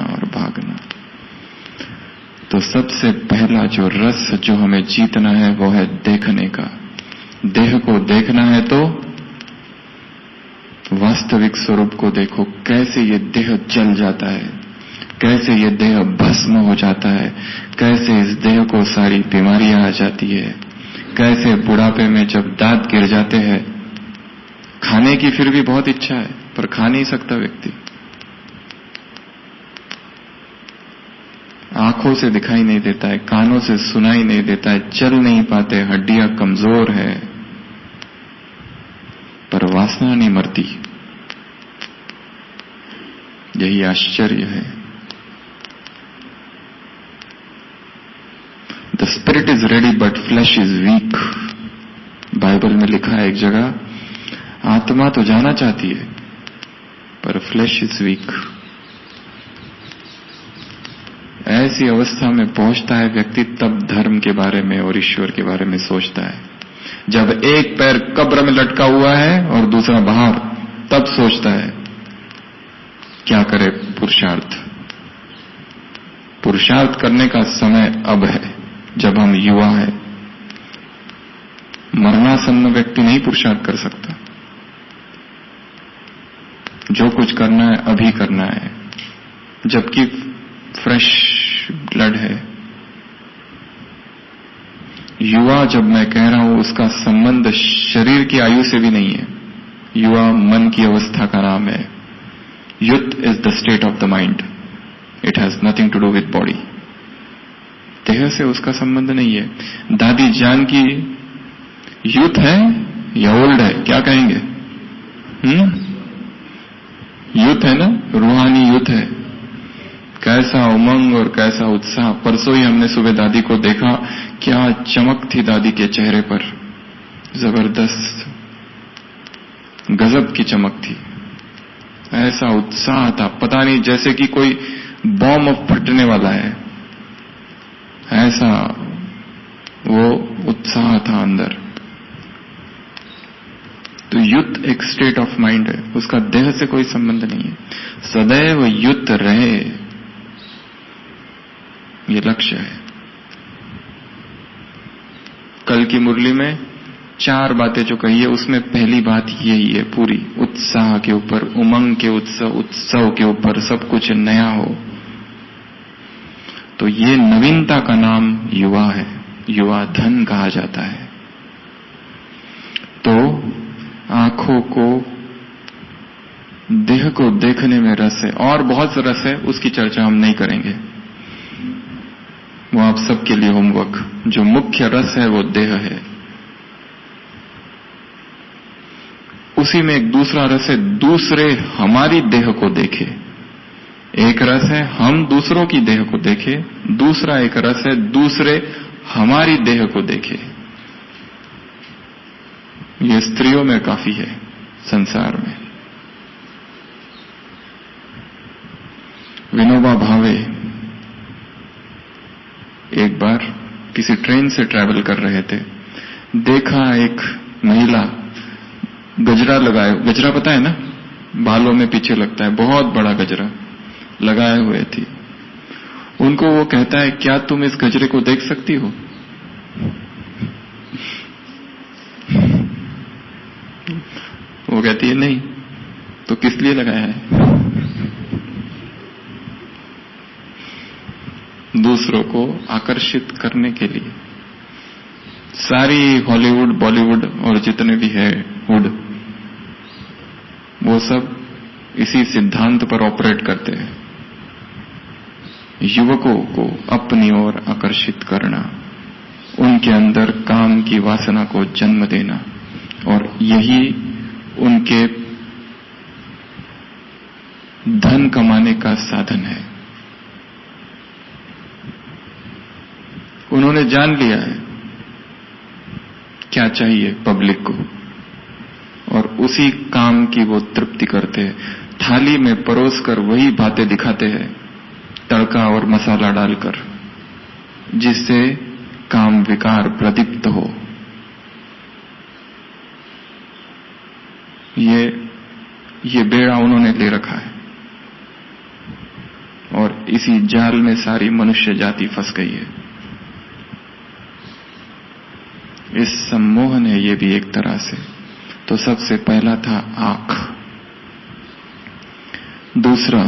और भागना। तो सबसे पहला जो रस जो हमें जीतना है, वो है देखने का। देह को देखना है तो वास्तविक स्वरूप को देखो। कैसे ये देह जल जाता है, कैसे ये देह भस्म हो जाता है, कैसे इस देह को सारी बीमारियां आ जाती है, कैसे बुढ़ापे में जब दांत गिर जाते हैं, खाने की फिर भी बहुत इच्छा है पर खा नहीं सकता व्यक्ति। आंखों से दिखाई नहीं देता है, कानों से सुनाई नहीं देता है, चल नहीं पाते, हड्डियां कमजोर है, पर वासना नहीं मरती। यही आश्चर्य है। The spirit is ready but flash is weak. Bible में लिखा है एक जगह, आत्मा तो जाना चाहती है पर फ्लैश इज वीक। ऐसी अवस्था में पहुंचता है व्यक्ति, तब धर्म के बारे में और ईश्वर के बारे में सोचता है। जब एक पैर कब्र में लटका हुआ है और दूसरा बाहर, तब सोचता है क्या करे पुरुषार्थ। पुरुषार्थ करने का समय अब है, जब हम युवा है। मरणासन्न व्यक्ति नहीं पुरुषार्थ कर सकता। जो कुछ करना है अभी करना है, जबकि फ्रेश ब्लड है। युवा जब मैं कह रहा हूं, उसका संबंध शरीर की आयु से भी नहीं है। युवा मन की अवस्था का नाम है। Youth is the state of the mind, it has nothing to do with body. देह से उसका संबंध नहीं है। दादी जानकी यूथ है या ओल्ड है, क्या कहेंगे? यूथ है ना, रूहानी यूथ है। कैसा उमंग और कैसा उत्साह। परसों ही हमने सुबह दादी को देखा, क्या चमक थी दादी के चेहरे पर, जबरदस्त, गजब की चमक थी। ऐसा उत्साह था, पता नहीं जैसे कि कोई बॉम्ब फटने वाला है, ऐसा वो उत्साह था अंदर। तो युद्ध एक स्टेट ऑफ माइंड है, उसका देह से कोई संबंध नहीं है। सदैव युद्ध रहे, ये लक्ष्य है। कल की मुरली में 4 बातें जो कही है, उसमें पहली बात यही है, पूरी उत्साह के ऊपर, उमंग के उत्सव के ऊपर, सब कुछ नया हो। तो ये नवीनता का नाम युवा है, युवा धन कहा जाता है। तो आंखों को, देह को देखने में रस है, और बहुत रस है, उसकी चर्चा हम नहीं करेंगे, वो आप सबके लिए होमवर्क। जो मुख्य रस है वो देह है। उसी में एक दूसरा रस है, दूसरे हमारी देह को देखे। एक रस है हम दूसरों की देह को देखे, दूसरा एक रस है दूसरे हमारी देह को देखे। ये स्त्रियों में काफी है संसार में। विनोबा भावे एक बार किसी ट्रेन से ट्रैवल कर रहे थे, देखा एक महिला गजरा लगाए, गजरा पता है ना, बालों में पीछे लगता है, बहुत बड़ा गजरा लगाए हुए थी। उनको वो कहता है, क्या तुम इस गजरे को देख सकती हो? वो कहती है नहीं। तो किस लिए लगाया है? दूसरों को आकर्षित करने के लिए। सारी हॉलीवुड, बॉलीवुड और जितने भी है हुड, वो सब इसी सिद्धांत पर ऑपरेट करते हैं, युवकों को अपनी ओर आकर्षित करना, उनके अंदर काम की वासना को जन्म देना, और यही उनके धन कमाने का साधन है। उन्होंने जान लिया है क्या चाहिए पब्लिक को, और उसी काम की वो तृप्ति करते हैं। थाली में परोसकर वही बातें दिखाते हैं, तड़का और मसाला डालकर, जिससे काम विकार प्रदीप्त हो। ये बेड़ा उन्होंने ले रखा है, और इसी जाल में सारी मनुष्य जाति फंस गई है। इस सम्मोहन है ये भी एक तरह से। तो सबसे पहला था आंख, दूसरा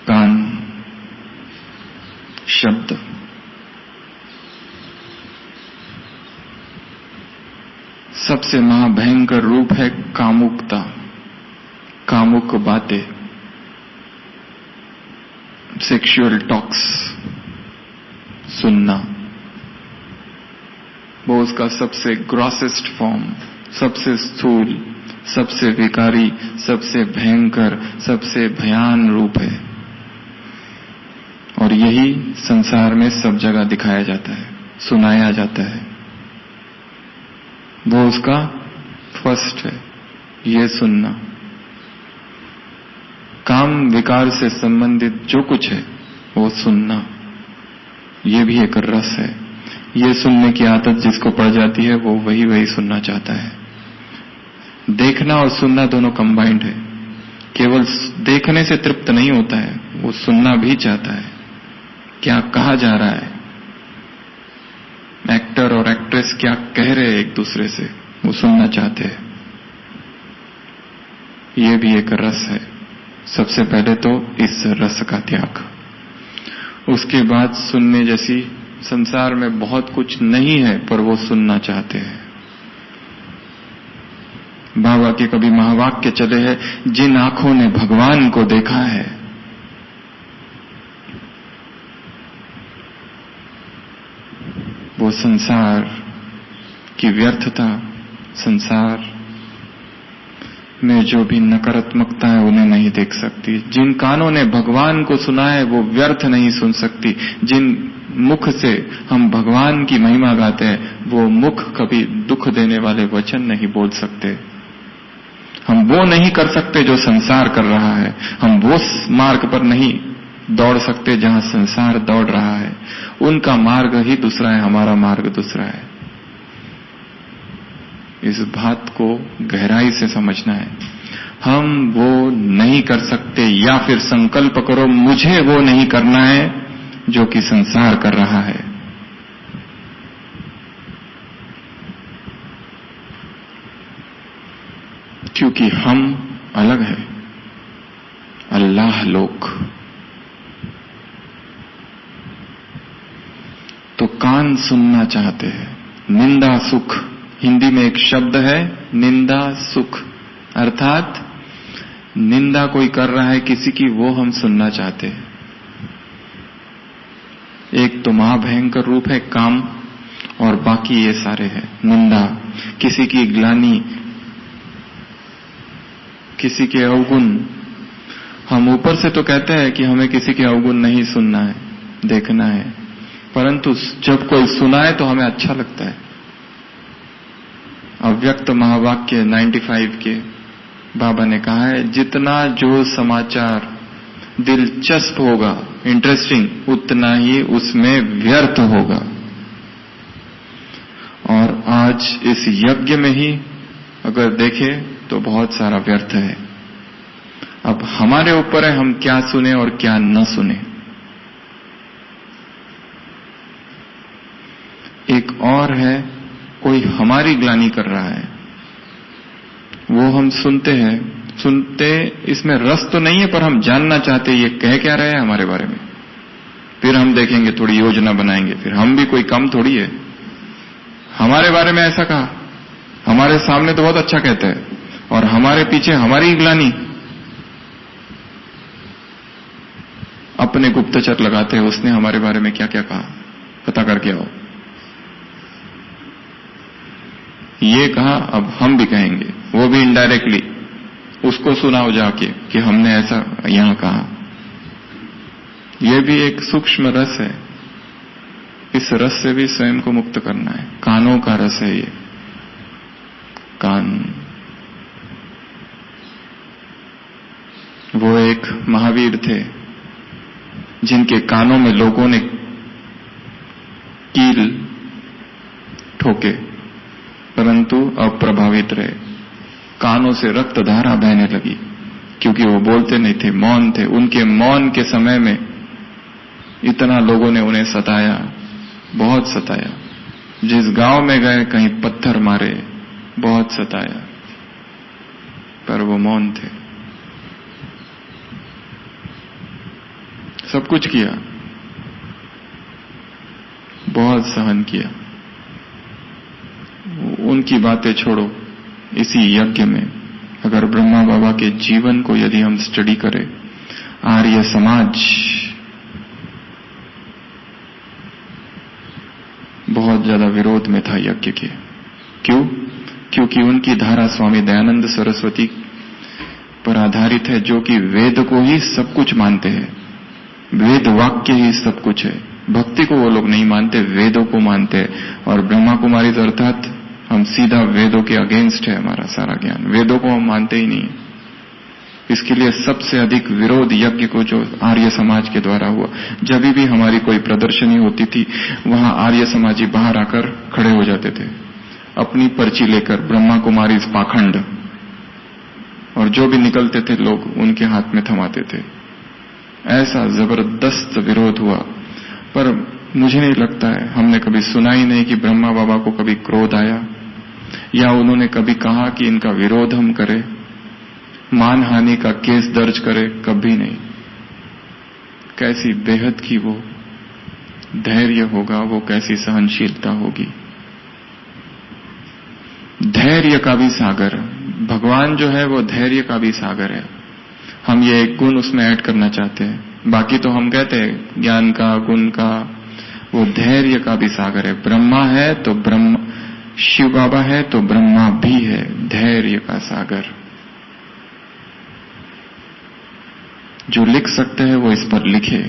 कान, शब्द, सबसे महाभयंकर रूप है कामुकता, कामुक बातें, सेक्सुअल टॉक्स सुनना। वो उसका सबसे ग्रॉसेस्ट फॉर्म, सबसे स्थूल, सबसे विकारी, सबसे भयंकर, सबसे भयान रूप है। और यही संसार में सब जगह दिखाया जाता है, सुनाया जाता है। वो उसका फर्स्ट है, ये सुनना। काम विकार से संबंधित जो कुछ है वो सुनना, ये भी एक रस है। ये सुनने की आदत जिसको पड़ जाती है वो वही सुनना चाहता है। देखना और सुनना दोनों कंबाइंड है। केवल देखने से तृप्त नहीं होता है, वो सुनना भी चाहता है, क्या कहा जा रहा है, एक्टर और एक्ट्रेस क्या कह रहे हैं एक दूसरे से, वो सुनना चाहते हैं। ये भी एक रस है। सबसे पहले तो इस रस का त्याग, उसके बाद सुनने जैसी संसार में बहुत कुछ नहीं है, पर वो सुनना चाहते हैं। बाबा के कभी महावाक्य चले हैं, जिन आंखों ने भगवान को देखा है वो संसार की व्यर्थता, संसार में जो भी नकारात्मकता है उन्हें नहीं देख सकती। जिन कानों ने भगवान को सुना है वो व्यर्थ नहीं सुन सकती। जिन मुख से हम भगवान की महिमा गाते हैं वो मुख कभी दुख देने वाले वचन नहीं बोल सकते। हम वो नहीं कर सकते जो संसार कर रहा है। हम वो मार्ग पर नहीं दौड़ सकते जहां संसार दौड़ रहा है। उनका मार्ग ही दूसरा है, हमारा मार्ग दूसरा है। इस बात को गहराई से समझना है। हम वो नहीं कर सकते, या फिर संकल्प करो मुझे वो नहीं करना है जो कि संसार कर रहा है। क्योंकि हम अलग है, अल्लाह लोक। तो कान सुनना चाहते हैं। निंदा सुख, हिंदी में एक शब्द है निंदा सुख, अर्थात निंदा कोई कर रहा है किसी की, वो हम सुनना चाहते हैं। एक तो महाभयंकर रूप है काम, और बाकी ये सारे हैं निंदा, किसी की ग्लानि, किसी के अवगुण। हम ऊपर से तो कहते हैं कि हमें किसी के अवगुण नहीं सुनना है, देखना है, परंतु जब कोई सुनाए तो हमें अच्छा लगता है। अव्यक्त महावाक्य 95 के बाबा ने कहा है, जितना जो समाचार दिलचस्प होगा, इंटरेस्टिंग, उतना ही उसमें व्यर्थ होगा। और आज इस यज्ञ में ही अगर देखें तो बहुत सारा व्यर्थ है। अब हमारे ऊपर है हम क्या सुने और क्या न सुने। एक और है कोई हमारी ग्लानि कर रहा है, वो हम सुनते हैं, सुनते इसमें रस तो नहीं है, पर हम जानना चाहते ये कह क्या रहे हैं हमारे बारे में। फिर हम देखेंगे, थोड़ी योजना बनाएंगे, फिर हम भी कोई कम थोड़ी है। हमारे बारे में ऐसा कहा, हमारे सामने तो बहुत अच्छा कहते हैं, और हमारे पीछे हमारी ग्लानि। अपने गुप्तचर लगाते हैं, उसने हमारे बारे में क्या क्या कहा, पता करके आओ। ये कहा, अब हम भी कहेंगे, वो भी इनडायरेक्टली, उसको सुनाओ जाके कि हमने ऐसा यहां कहा। यह भी एक सूक्ष्म रस है। इस रस से भी स्वयं को मुक्त करना है। कानों का रस है ये। कान, वो एक महावीर थे जिनके कानों में लोगों ने कील ठोके, परंतु अप्रभावित रहे। कानों से रक्त धारा बहने लगी, क्योंकि वो बोलते नहीं थे, मौन थे। उनके मौन के समय में इतना लोगों ने उन्हें सताया, बहुत सताया। जिस गांव में गए कहीं पत्थर मारे, बहुत सताया, पर वो मौन थे। सब कुछ किया, बहुत सहन किया। उनकी बातें छोड़ो। इसी यज्ञ में अगर ब्रह्मा बाबा के जीवन को यदि हम स्टडी करें, आर्य समाज बहुत ज्यादा विरोध में था यज्ञ के। क्यों? क्योंकि उनकी धारा स्वामी दयानंद सरस्वती पर आधारित है, जो कि वेद को ही सब कुछ मानते हैं। वेद वाक्य ही सब कुछ है। भक्ति को वो लोग नहीं मानते, वेदों को मानते हैं। और ब्रह्मा कुमारी अर्थात हम सीधा वेदों के अगेंस्ट है हमारा सारा ज्ञान। वेदों को हम मानते ही नहीं। इसके लिए सबसे अधिक विरोध यज्ञ को जो आर्य समाज के द्वारा हुआ। जब भी हमारी कोई प्रदर्शनी होती थी, वहां आर्य समाजी बाहर आकर खड़े हो जाते थे, अपनी पर्ची लेकर, ब्रह्मा कुमारी पाखंड, और जो भी निकलते थे लोग उनके हाथ में थमाते थे। ऐसा जबरदस्त विरोध हुआ। पर मुझे नहीं लगता है, हमने कभी सुना ही नहीं कि ब्रह्मा बाबा को कभी क्रोध आया, या उन्होंने कभी कहा कि इनका विरोध हम करें, मानहानि का केस दर्ज करें, कभी नहीं। कैसी बेहद की वो धैर्य होगा, वो कैसी सहनशीलता होगी। धैर्य का भी सागर, भगवान जो है वो धैर्य का भी सागर है। हम ये एक गुण उसमें ऐड करना चाहते हैं। बाकी तो हम कहते हैं ज्ञान का, गुण का, वो धैर्य का भी सागर है। ब्रह्मा है तो ब्रह्म, शिव बाबा है तो ब्रह्मा भी है, धैर्य का सागर। जो लिख सकते हैं वो इस पर लिखे,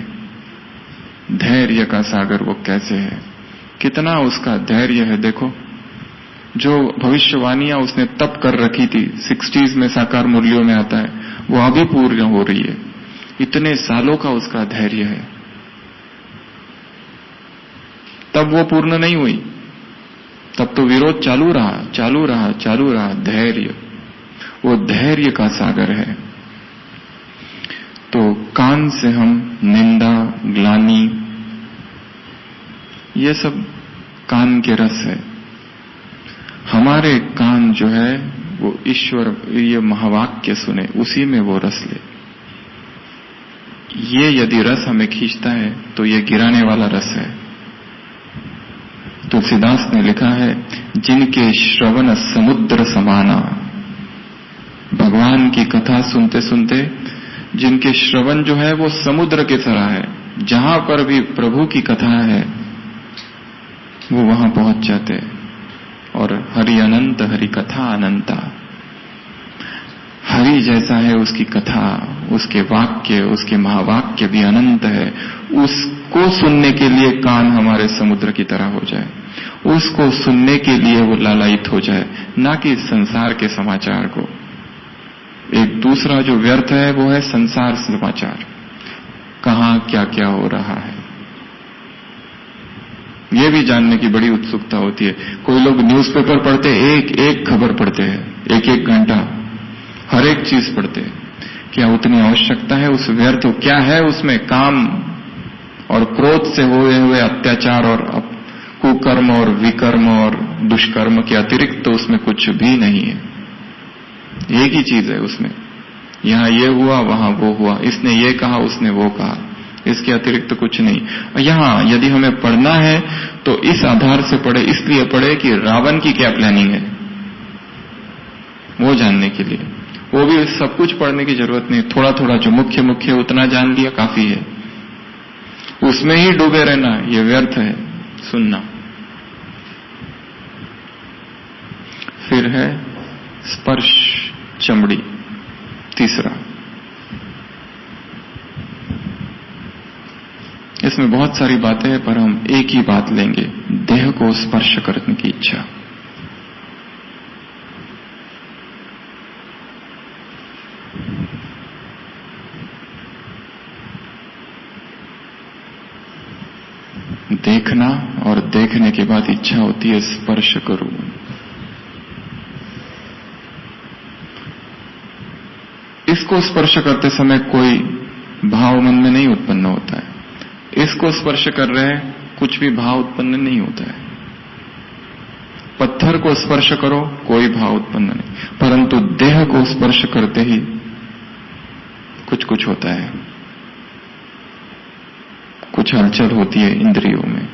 धैर्य का सागर वो कैसे है, कितना उसका धैर्य है। देखो, जो भविष्यवाणियां उसने तब कर रखी थी, 60s में साकार मुरलियों में आता है, वो अभी पूर्ण हो रही है। इतने सालों का उसका धैर्य है। तब वो पूर्ण नहीं हुई, तब तो विरोध चालू रहा। धैर्य, वो धैर्य का सागर है। तो कान से हम निंदा, ग्लानि, ये सब कान के रस है। हमारे कान जो है वो ईश्वर ये महावाक्य सुने, उसी में वो रस ले। ये यदि रस हमें खींचता है तो ये गिराने वाला रस है। तुलसीदास ने लिखा है, जिनके श्रवण समुद्र समाना। भगवान की कथा सुनते सुनते जिनके श्रवण जो है वो समुद्र की तरह है, जहां पर भी प्रभु की कथा है वो वहां पहुंच जाते हैं। और हरि अनंत, हरि कथा अनंता। हरि जैसा है उसकी कथा, उसके वाक्य, उसके महावाक्य भी अनंत है। उसको सुनने के लिए कान हमारे समुद्र की तरह हो जाए, उसको सुनने के लिए वो लालायित हो जाए, ना कि संसार के समाचार को। एक दूसरा जो व्यर्थ है वो है संसार समाचार, कहां क्या क्या हो रहा है, ये भी जानने की बड़ी उत्सुकता होती है। कोई लोग न्यूज़पेपर पढ़ते, एक खबर पढ़ते हैं, एक घंटा हर एक चीज पढ़ते हैं। क्या उतनी आवश्यकता है उस व्यर्थ? क्या है उसमें? काम और क्रोध से हुए अत्याचार और कुकर्म और विकर्म और दुष्कर्म के अतिरिक्त तो उसमें कुछ भी नहीं है। एक ही चीज है उसमें, यहां ये हुआ, वहां वो हुआ, इसने ये कहा, उसने वो कहा, इसके अतिरिक्त कुछ नहीं। यहां यदि हमें पढ़ना है तो इस आधार से पढ़े, इसलिए पढ़े कि रावण की क्या प्लानिंग है वो जानने के लिए। वो भी सब कुछ पढ़ने की जरूरत नहीं, थोड़ा थोड़ा जो मुख्य उतना जान लिया काफी है। उसमें ही डूबे रहना ये व्यर्थ है सुनना। फिर है स्पर्श, चमड़ी, तीसरा। इसमें बहुत सारी बातें हैं पर हम एक ही बात लेंगे, देह को स्पर्श करने की इच्छा। देखना और देखने के बाद इच्छा होती है स्पर्श करूं। इसको स्पर्श करते समय कोई भाव मन में नहीं उत्पन्न होता है। इसको स्पर्श कर रहे हैं, कुछ भी भाव उत्पन्न नहीं होता है। पत्थर को स्पर्श करो, कोई भाव उत्पन्न नहीं, परंतु देह को स्पर्श करते ही कुछ कुछ होता है, कुछ हलचल होती है इंद्रियों में।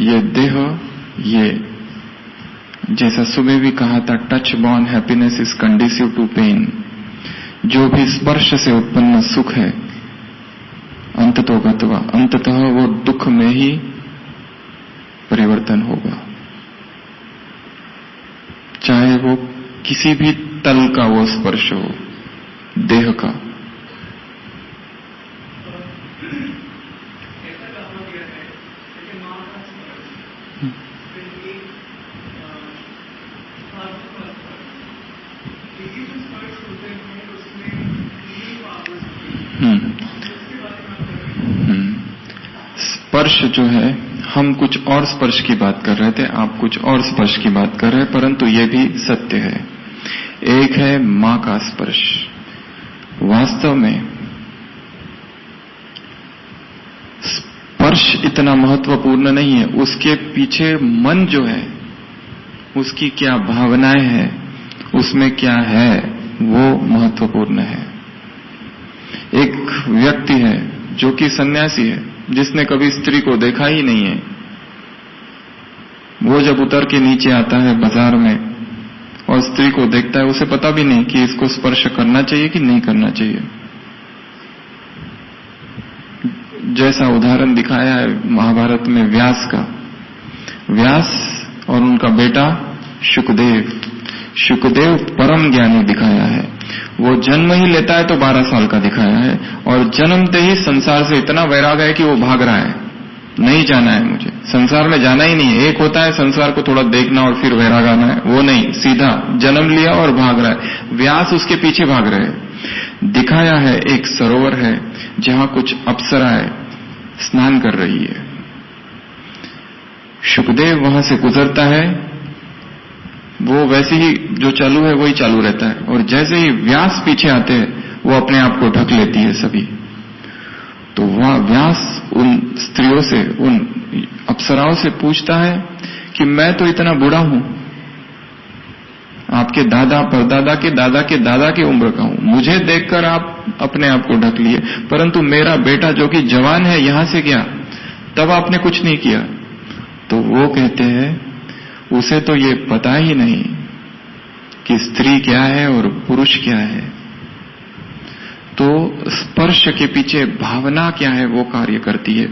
ये देह, ये जैसा सुबह भी कहा था, touch born happiness is conducive to pain. जो भी स्पर्श से उत्पन्न सुख है अंततः वो दुख में ही परिवर्तन होगा, चाहे वो किसी भी तल का वो स्पर्श हो देह का। स्पर्श जो है, हम कुछ और स्पर्श की बात कर रहे थे, आप कुछ और स्पर्श की बात कर रहे हैं, परंतु ये भी सत्य है। एक है मां का स्पर्श। वास्तव में स्पर्श इतना महत्वपूर्ण नहीं है, उसके पीछे मन जो है, उसकी क्या भावनाएं हैं, उसमें क्या है, वो महत्वपूर्ण है। एक व्यक्ति है जो कि सन्यासी है, जिसने कभी स्त्री को देखा ही नहीं है, वो जब उतर के नीचे आता है बाजार में और स्त्री को देखता है, उसे पता भी नहीं कि इसको स्पर्श करना चाहिए कि नहीं करना चाहिए। जैसा उदाहरण दिखाया है महाभारत में व्यास का, व्यास और उनका बेटा शुकदेव। शुकदेव परम ज्ञानी दिखाया है। वो जन्म ही लेता है तो 12 साल का दिखाया है, और जन्मते ही संसार से इतना वैराग है कि वो भाग रहा है, नहीं जाना है मुझे, संसार में जाना ही नहीं है। एक होता है संसार को थोड़ा देखना और फिर वैराग आना है, वो नहीं, सीधा जन्म लिया और भाग रहा है। व्यास उसके पीछे भाग रहे हैं। दिखाया है एक सरोवर है जहां कुछ अप्सराएं स्नान कर रही है। शुकदेव वहां से गुजरता है, वो वैसे ही जो चालू है वही चालू रहता है, और जैसे ही व्यास पीछे आते हैं वो अपने आप को ढक लेती है सभी। तो वह व्यास उन स्त्रियों से, उन अप्सराओं से पूछता है कि मैं तो इतना बूढ़ा हूं, आपके दादा परदादा के दादा के दादा की उम्र का हूं, मुझे देखकर आप अपने आप को ढक लिए, परंतु मेरा बेटा जो कि जवान है यहां से गया, तब आपने कुछ नहीं किया। तो वो कहते हैं उसे तो ये पता ही नहीं कि स्त्री क्या है और पुरुष क्या है। तो स्पर्श के पीछे भावना क्या है वो कार्य करती है।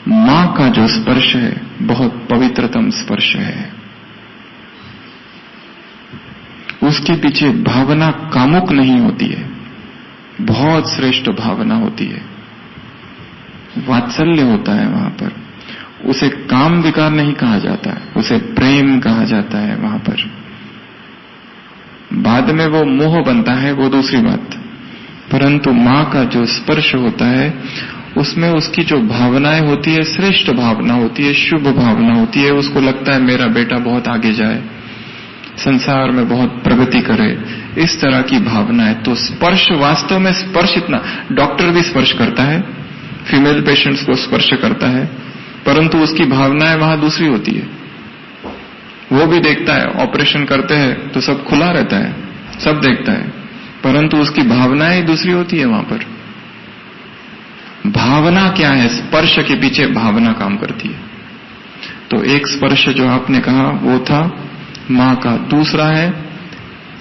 मां का जो स्पर्श है बहुत पवित्रतम स्पर्श है। उसके पीछे भावना कामुक नहीं होती है, बहुत श्रेष्ठ भावना होती है, वात्सल्य होता है वहां पर। उसे काम विकार नहीं कहा जाता है, उसे प्रेम कहा जाता है वहां पर। बाद में वो मोह बनता है, वो दूसरी बात, परंतु मां का जो स्पर्श होता है उसमें उसकी जो भावनाएं होती है श्रेष्ठ भावना होती है, शुभ भावना होती है। उसको लगता है मेरा बेटा बहुत आगे जाए, संसार में बहुत प्रगति करे, इस तरह की भावना है। तो स्पर्श, वास्तव में स्पर्श इतना, डॉक्टर भी स्पर्श करता है, फीमेल पेशेंट्स को स्पर्श करता है, परंतु उसकी भावनाएं वहां दूसरी होती है। वो भी देखता है, ऑपरेशन करते हैं तो सब खुला रहता है, सब देखता है, परंतु उसकी भावनाएं दूसरी होती है वहां पर। भावना क्या है? स्पर्श के पीछे भावना काम करती है। तो एक स्पर्श जो आपने कहा वो था मां का, दूसरा है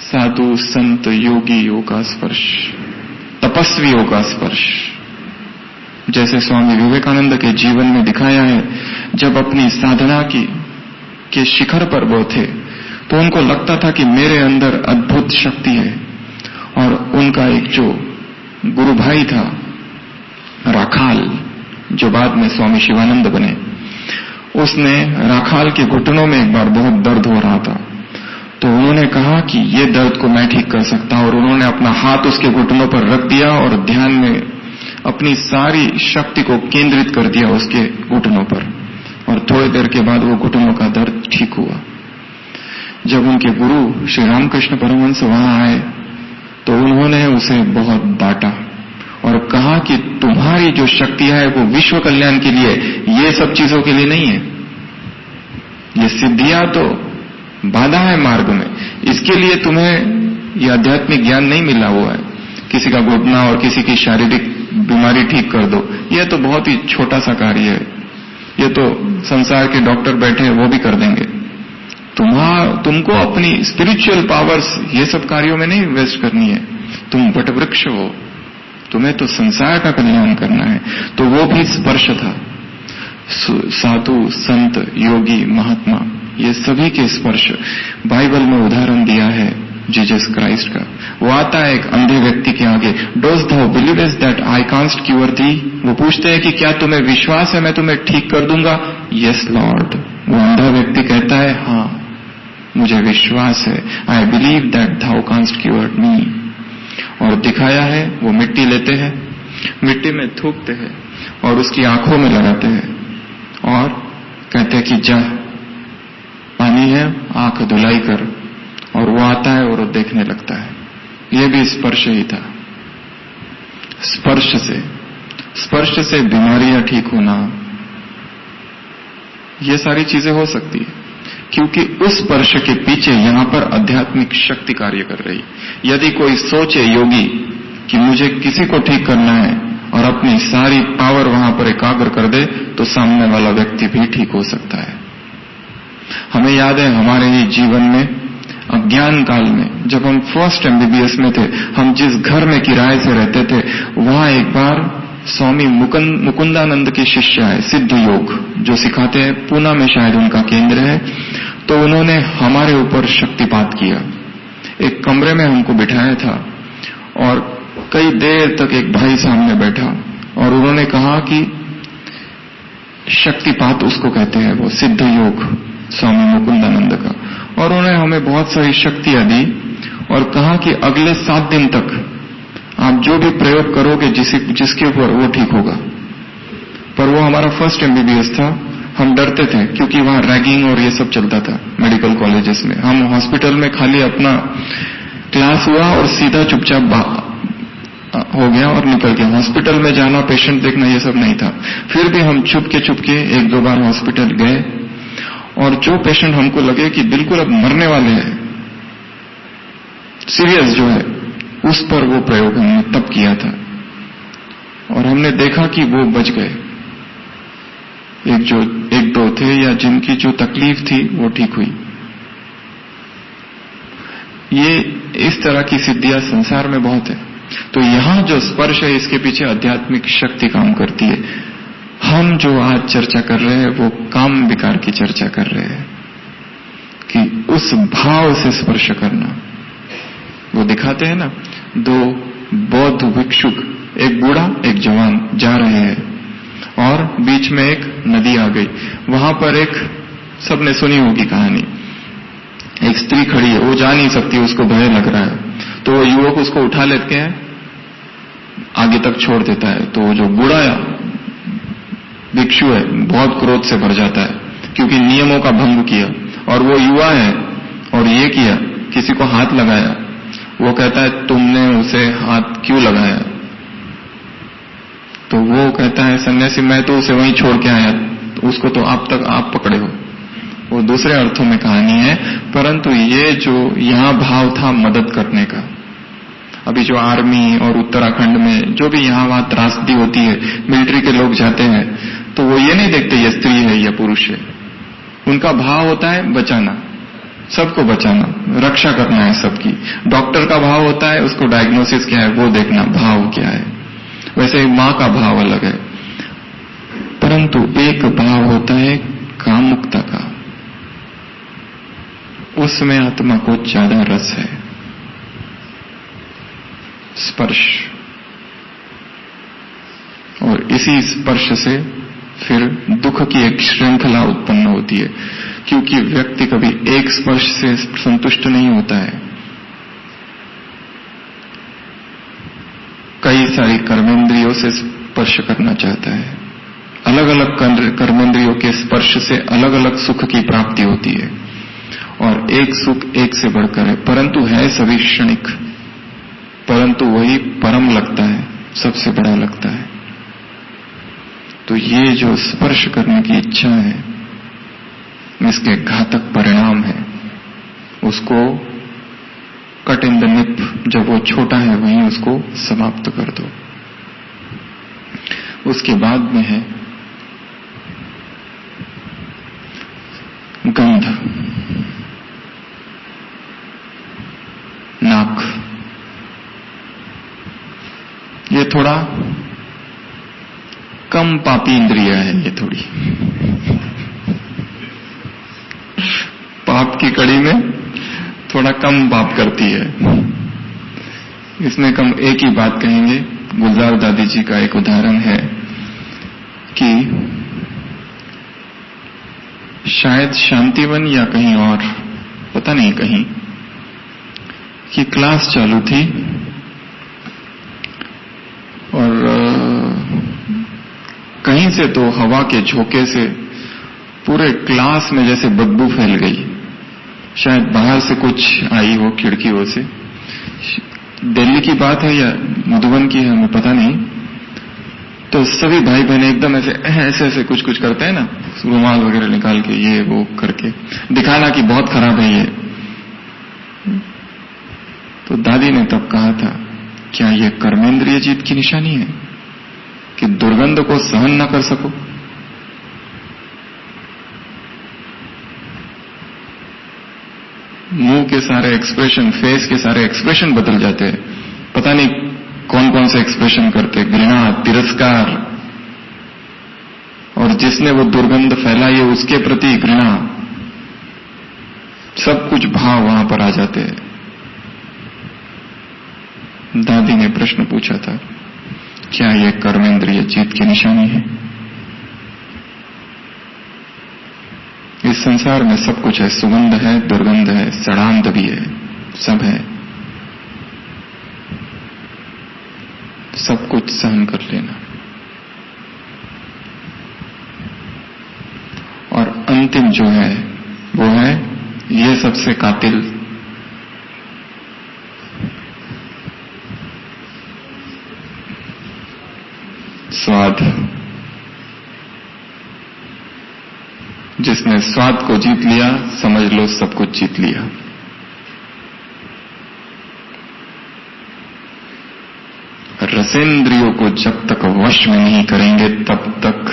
साधु संत योगियों का स्पर्श, तपस्वियों का स्पर्श। जैसे स्वामी विवेकानंद के जीवन में दिखाया है, जब अपनी साधना के शिखर पर वो थे तो उनको लगता था कि मेरे अंदर अद्भुत शक्ति है। और उनका एक जो गुरु भाई था राखाल, जो बाद में स्वामी शिवानंद बने, उसने राखाल के घुटनों में एक बार बहुत दर्द हो रहा था, तो उन्होंने कहा कि ये दर्द को मैं ठीक कर सकता हूं, और उन्होंने अपना हाथ उसके घुटनों पर रख दिया और ध्यान में अपनी सारी शक्ति को केंद्रित कर दिया उसके घुटनों पर, और थोड़ी देर के बाद वो घुटनों का दर्द ठीक हुआ। जब उनके गुरु श्री रामकृष्ण परमहंस वहां आए तो उन्होंने उसे बहुत डांटा और कहा कि तुम्हारी जो शक्तियां है वो विश्व कल्याण के लिए, ये सब चीजों के लिए नहीं है। ये सिद्धियां तो बाधा है मार्ग में, इसके लिए तुम्हें ये आध्यात्मिक ज्ञान नहीं मिला हुआ है। किसी का घुटना और किसी की शारीरिक बीमारी ठीक कर दो, यह तो बहुत ही छोटा सा कार्य है, ये तो संसार के डॉक्टर बैठे हैं वो भी कर देंगे। तुमको अपनी स्पिरिचुअल पावर्स ये सब कार्यों में नहीं इन्वेस्ट करनी है। तुम वटवृक्ष हो, तुम्हें तो संसार का कल्याण करना है। तो वो भी स्पर्श था। साधु संत योगी महात्मा ये सभी के स्पर्श, बाइबल में उदाहरण दिया है जीसस क्राइस्ट का। वो आता है एक अंधे व्यक्ति के आगे, डोस्ट thou believest that I canst cure thee? वो पूछते हैं कि क्या तुम्हें विश्वास है मैं तुम्हें ठीक कर दूंगा? Yes Lord. वो अंधा व्यक्ति कहता है हाँ मुझे विश्वास है, I believe that thou canst cure me। और दिखाया है वो मिट्टी लेते हैं, मिट्टी में थूकते हैं और उसकी आंखों में लगाते हैं और कहते हैं कि जा पानी है आंख धुलाई कर, और वो आता है और वो देखने लगता है। ये भी स्पर्श ही था। स्पर्श से बीमारियां ठीक होना, ये सारी चीजें हो सकती है क्योंकि उस स्पर्श के पीछे यहां पर आध्यात्मिक शक्ति कार्य कर रही। यदि कोई सोचे योगी कि मुझे किसी को ठीक करना है और अपनी सारी पावर वहां पर एकाग्र कर दे, तो सामने वाला व्यक्ति भी ठीक हो सकता है। हमें याद है हमारे ही जीवन में अज्ञान काल में जब हम फर्स्ट MBBS में थे, हम जिस घर में किराए से रहते थे वहां एक बार स्वामी मुकुंदानंद के शिष्य है, सिद्ध योग जो सिखाते हैं, पूना में शायद उनका केंद्र है। तो उन्होंने हमारे ऊपर शक्तिपात किया। एक कमरे में हमको बिठाया था और कई देर तक एक भाई सामने बैठा और उन्होंने कहा कि शक्तिपात उसको कहते हैं, वो सिद्ध योग स्वामी मुकुंदानंद का। और उन्होंने हमें बहुत सारी शक्तियां दी और कहा कि अगले 7 दिन तक आप जो भी प्रयोग करोगे जिसके ऊपर वो ठीक होगा। पर वो हमारा फर्स्ट MBBS था। हम डरते थे क्योंकि वहां रैगिंग और ये सब चलता था मेडिकल कॉलेजेस में। हम हॉस्पिटल में खाली अपना क्लास हुआ और सीधा चुपचाप हो गया और निकल गया। हॉस्पिटल में जाना, पेशेंट देखना, ये सब नहीं था। फिर भी हम चुपके 1-2 बार हॉस्पिटल गए और जो पेशेंट हमको लगे कि बिल्कुल अब मरने वाले हैं, सीरियस जो है, उस पर वो प्रयोग हमने तब किया था और हमने देखा कि वो बच गए। एक दो थे या जिनकी जो तकलीफ थी वो ठीक हुई। ये इस तरह की सिद्धियां संसार में बहुत है। तो यहां जो स्पर्श है, इसके पीछे आध्यात्मिक शक्ति काम करती है। हम जो आज चर्चा कर रहे हैं वो काम विकार की चर्चा कर रहे हैं कि उस भाव से स्पर्श करना। वो दिखाते हैं ना, 2 बौद्ध भिक्षुक, एक बूढ़ा एक जवान जा रहे हैं और बीच में एक नदी आ गई। वहां पर एक, सबने सुनी होगी कहानी, एक स्त्री खड़ी है, वो जा नहीं सकती, उसको भय लग रहा है। तो वो युवक उसको उठा लेते हैं, आगे तक छोड़ देता है। तो जो बूढ़ा भिक्षु है बहुत क्रोध से भर जाता है क्योंकि नियमों का भंग किया, और वो युवा है और ये किया, किसी को हाथ लगाया। वो कहता है तुमने उसे हाथ क्यों लगाया? तो वो कहता है सन्यासी मैं तो उसे वहीं छोड़ के आया, उसको तो आप पकड़े हो। वो दूसरे अर्थों में कहानी है, परंतु ये जो यहां भाव था मदद करने का। अभी जो आर्मी और उत्तराखंड में जो भी यहां वहां त्रासदी होती है, मिलिट्री के लोग जाते हैं, तो वो ये नहीं देखते ये स्त्री है या पुरुष है। उनका भाव होता है बचाना, सबको बचाना, रक्षा करना है सबकी। डॉक्टर का भाव होता है उसको डायग्नोसिस क्या है वो देखना, भाव क्या है। वैसे ही मां का भाव अलग है, परंतु एक भाव होता है कामुकता का, उसमें आत्मा को ज्यादा रस है। स्पर्श, और इसी स्पर्श से फिर दुख की एक श्रृंखला उत्पन्न होती है, क्योंकि व्यक्ति कभी एक स्पर्श से संतुष्ट नहीं होता है। कई सारी कर्मेंद्रियों से स्पर्श करना चाहता है। अलग अलग कर्मेंद्रियों के स्पर्श से अलग अलग सुख की प्राप्ति होती है, और एक सुख एक से बढ़कर है, परंतु है सभी क्षणिक, परंतु वही परम लगता है, सबसे बड़ा लगता है। तो ये जो स्पर्श करने की इच्छा है, इसके घातक परिणाम है। उसको कट इन द निप, जब वो छोटा है वहीं उसको समाप्त कर दो। उसके बाद में है गंध, नाक। ये थोड़ा कम पापी इंद्रिय है, ये थोड़ी पाप की कड़ी में थोड़ा कम पाप करती है। इसमें कम एक ही बात कहेंगे, गुलजार दादी जी का एक उदाहरण है कि शायद शांतिवन या कहीं और, पता नहीं कहीं, कि क्लास चालू थी और कहीं से तो हवा के झोंके से पूरे क्लास में जैसे बदबू फैल गई। शायद बाहर से कुछ आई हो खिड़कियों से। दिल्ली की बात है या मधुबन की है, हमें पता नहीं। तो सभी भाई बहन एकदम ऐसे ऐसे कुछ करते हैं ना, रुमाल वगैरह निकाल के, ये वो करके दिखाना कि बहुत खराब है ये। तो दादी ने तब कहा था, क्या ये कर्मेंद्रिय जीत की निशानी है कि दुर्गंध को सहन न कर सको? मुंह के सारे एक्सप्रेशन, फेस के सारे एक्सप्रेशन बदल जाते हैं। पता नहीं कौन कौन से एक्सप्रेशन करते, घृणा, तिरस्कार, और जिसने वो दुर्गंध फैलाई है उसके प्रति घृणा, सब कुछ भाव वहां पर आ जाते हैं। दादी ने प्रश्न पूछा था, क्या यह कर्मेंद्रिय जीत की निशानी है? इस संसार में सब कुछ है, सुगंध है, दुर्गंध है, सड़ांध भी है, सब है। सब कुछ सहन कर लेना। और अंतिम जो है वो है ये सबसे कातिल स्वाद। जिसने स्वाद को जीत लिया, समझ लो सब कुछ जीत लिया। रसेंद्रियों को जब तक वश में नहीं करेंगे तब तक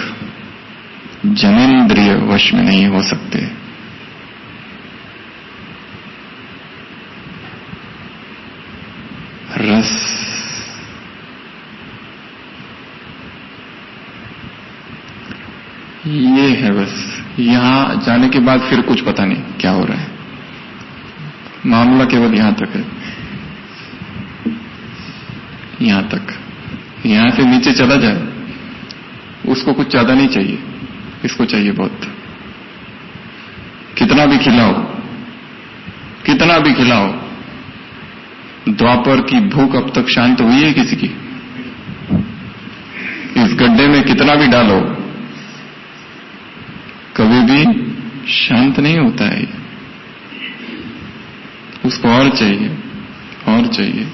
जनेंद्रिय वश में नहीं हो सकते। रस ये है बस। यहां जाने के बाद फिर कुछ पता नहीं क्या हो रहा है। मामला केवल यहां तक है, यहां तक। यहां से नीचे चला जाए, उसको कुछ ज्यादा नहीं चाहिए, इसको चाहिए बहुत। कितना भी खिलाओ, कितना भी खिलाओ, द्वापर की भूख अब तक शांत हुई है किसी की? इस गड्ढे में कितना भी डालो, कभी भी शांत नहीं होता है। उसको और चाहिए, और चाहिए,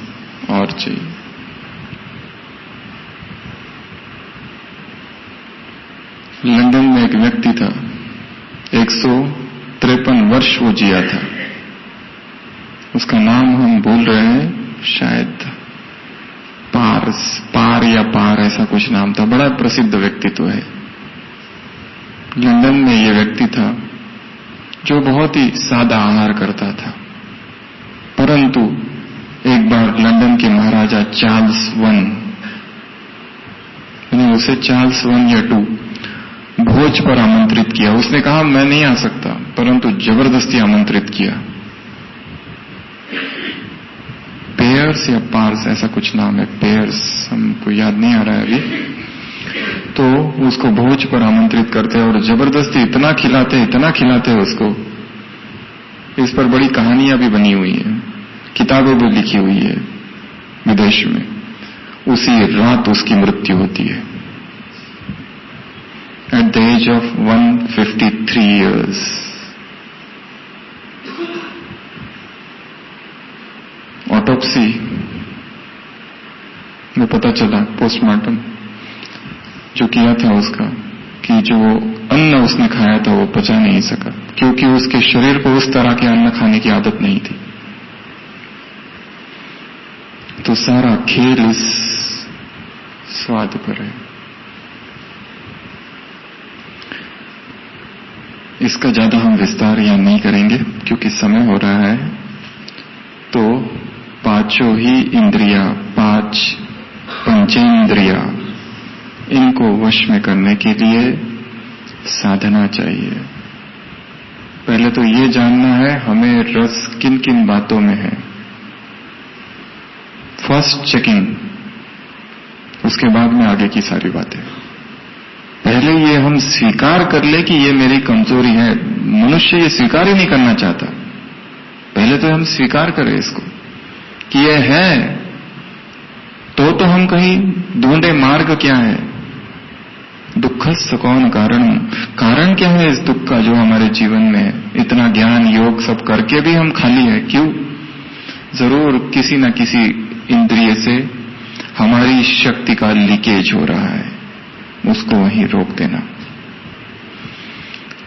और चाहिए। लंदन में एक व्यक्ति था, 153 वर्ष वो जिया था। उसका नाम हम भूल रहे हैं, शायद पार या पार ऐसा कुछ नाम था। बड़ा प्रसिद्ध व्यक्तित्व है। लंदन में ये व्यक्ति था जो बहुत ही सादा आहार करता था, परंतु एक बार लंदन के महाराजा चार्ल्स वन ने उसे चार्ल्स वन या टू भोज पर आमंत्रित किया। उसने कहा मैं नहीं आ सकता, परंतु जबरदस्ती आमंत्रित किया। पेयर्स या पार्स ऐसा कुछ नाम है, पेयर्स हमको याद नहीं आ रहा है अभी। तो उसको भोज पर आमंत्रित करते हैं और जबरदस्ती इतना खिलाते उसको। इस पर बड़ी कहानियां भी बनी हुई हैं, किताबें भी लिखी हुई है विदेश में। उसी रात उसकी मृत्यु होती है at the age of 153 years. Autopsy में पता चला, पोस्टमार्टम जो किया था उसका, कि जो अन्न उसने खाया था वो पचा नहीं सका, क्योंकि उसके शरीर को उस तरह के अन्न खाने की आदत नहीं थी। तो सारा खेल इस स्वाद पर है। इसका ज्यादा हम विस्तार यहां नहीं करेंगे क्योंकि समय हो रहा है। तो पांचों ही इंद्रिया, 5 पंचेंद्रिया, इनको वश में करने के लिए साधना चाहिए। पहले तो ये जानना है हमें रस किन किन बातों में है, फर्स्ट चेकिंग, उसके बाद में आगे की सारी बातें। पहले ये हम स्वीकार कर ले कि ये मेरी कमजोरी है। मनुष्य ये स्वीकार ही नहीं करना चाहता। पहले तो हम स्वीकार करें इसको कि ये है, तो हम कहीं ढूंढे मार्ग क्या है। दुखस्य कौन कारण, कारण क्या है इस दुख का जो हमारे जीवन में है। इतना ज्ञान योग सब करके भी हम खाली है, क्यों? जरूर किसी न किसी इंद्रिय से हमारी शक्ति का लीकेज हो रहा है, उसको वहीं रोक देना।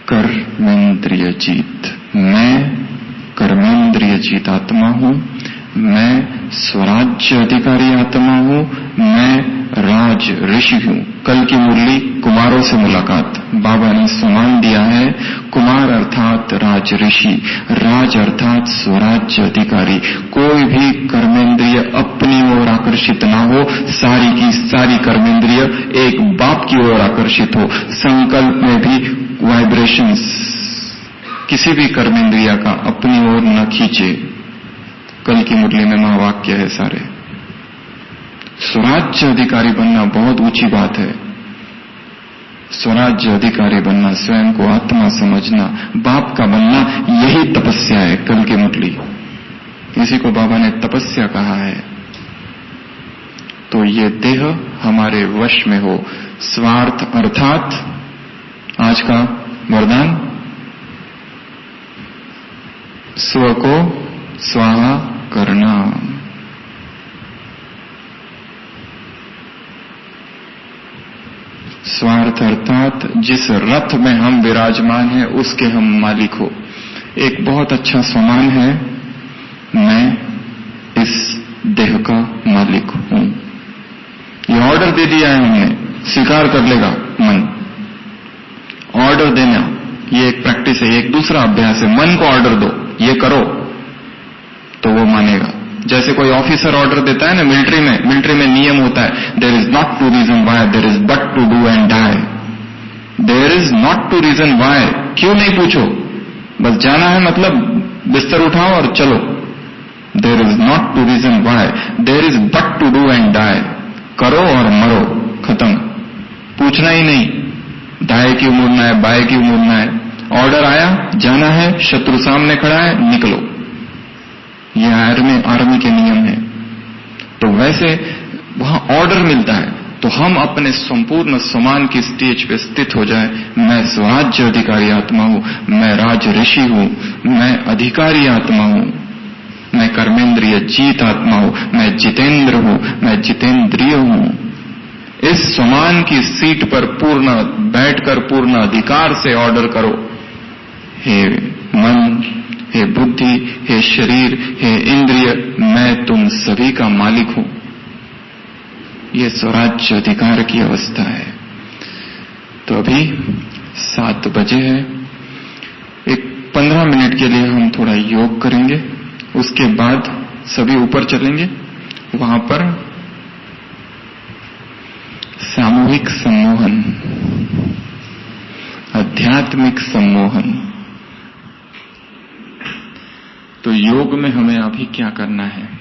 कर्मेंद्रिय जीत, मैं कर्मेंद्रिय जीत आत्मा हूं, मैं स्वराज्य अधिकारी आत्मा हूं, मैं राज ऋषि हूं। कल की मुरली कुमारों से मुलाकात, बाबा ने सम्मान दिया है कुमार अर्थात राज ऋषि, राज अर्थात स्वराज्य अधिकारी। कोई भी कर्मेंद्रिय अपनी ओर आकर्षित ना हो, सारी की सारी कर्मेंद्रिय एक बाप की ओर आकर्षित हो। संकल्प में भी वाइब्रेशंस किसी भी कर्मेंद्रिय का अपनी ओर न खींचे। कल की मुरली में महावाक्य है सारे। स्वराज्य अधिकारी बनना बहुत ऊंची बात है। स्वराज्य अधिकारी बनना, स्वयं को आत्मा समझना, बाप का बनना, यही तपस्या है। कल की मुरली इसी को बाबा ने तपस्या कहा है। तो ये देह हमारे वश में हो। स्वार्थ अर्थात आज का वरदान, स्व को स्वाहा करना। स्वार्थ अर्थात जिस रथ में हम विराजमान हैं उसके हम मालिक हो। एक बहुत अच्छा सम्मान है, मैं इस देह का मालिक हूं। ये ऑर्डर दे दिया है हमने, स्वीकार कर लेगा मन। ऑर्डर देना ये एक प्रैक्टिस है, एक दूसरा अभ्यास है। मन को ऑर्डर दो, ये करो, तो वो मानेगा। जैसे कोई ऑफिसर ऑर्डर देता है ना मिलिट्री में नियम होता है, there is not to reason why, there is but to do and die. There is not to reason why, क्यों नहीं पूछो, बस जाना है, मतलब बिस्तर उठाओ और चलो। There is not to reason why, there is but to do and die. करो और मरो, खत्म। पूछना ही नहीं, दाएं क्यों मुड़ना है, बाएं क्यों मुड़ना है। ऑर्डर आया, जाना है, शत्रु सामने खड़ा है, निकलो। ये आर्मी के नियम है। तो वैसे वहां ऑर्डर मिलता है, तो हम अपने संपूर्ण सम्मान की स्टेज पे स्थित हो जाए। मैं स्वराज्य अधिकारी आत्मा हूं, मैं राज ऋषि हूं, मैं अधिकारी आत्मा हूं, मैं कर्मेंद्रिय जीत आत्मा हूं, मैं जितेंद्र हूं, मैं जितेंद्रिय हूं। इस सम्मान की सीट पर पूर्ण बैठकर पूर्ण अधिकार से ऑर्डर करो, हे मन, हे बुद्धि, हे शरीर, हे इंद्रिय, मैं तुम सभी का मालिक हूं। ये स्वराज्य अधिकार की अवस्था है। तो अभी 7 बजे है, एक 15 मिनट के लिए हम थोड़ा योग करेंगे। उसके बाद सभी ऊपर चलेंगे, वहां पर सामूहिक सम्मोहन, आध्यात्मिक सम्मोहन। तो योग में हमें अभी क्या करना है?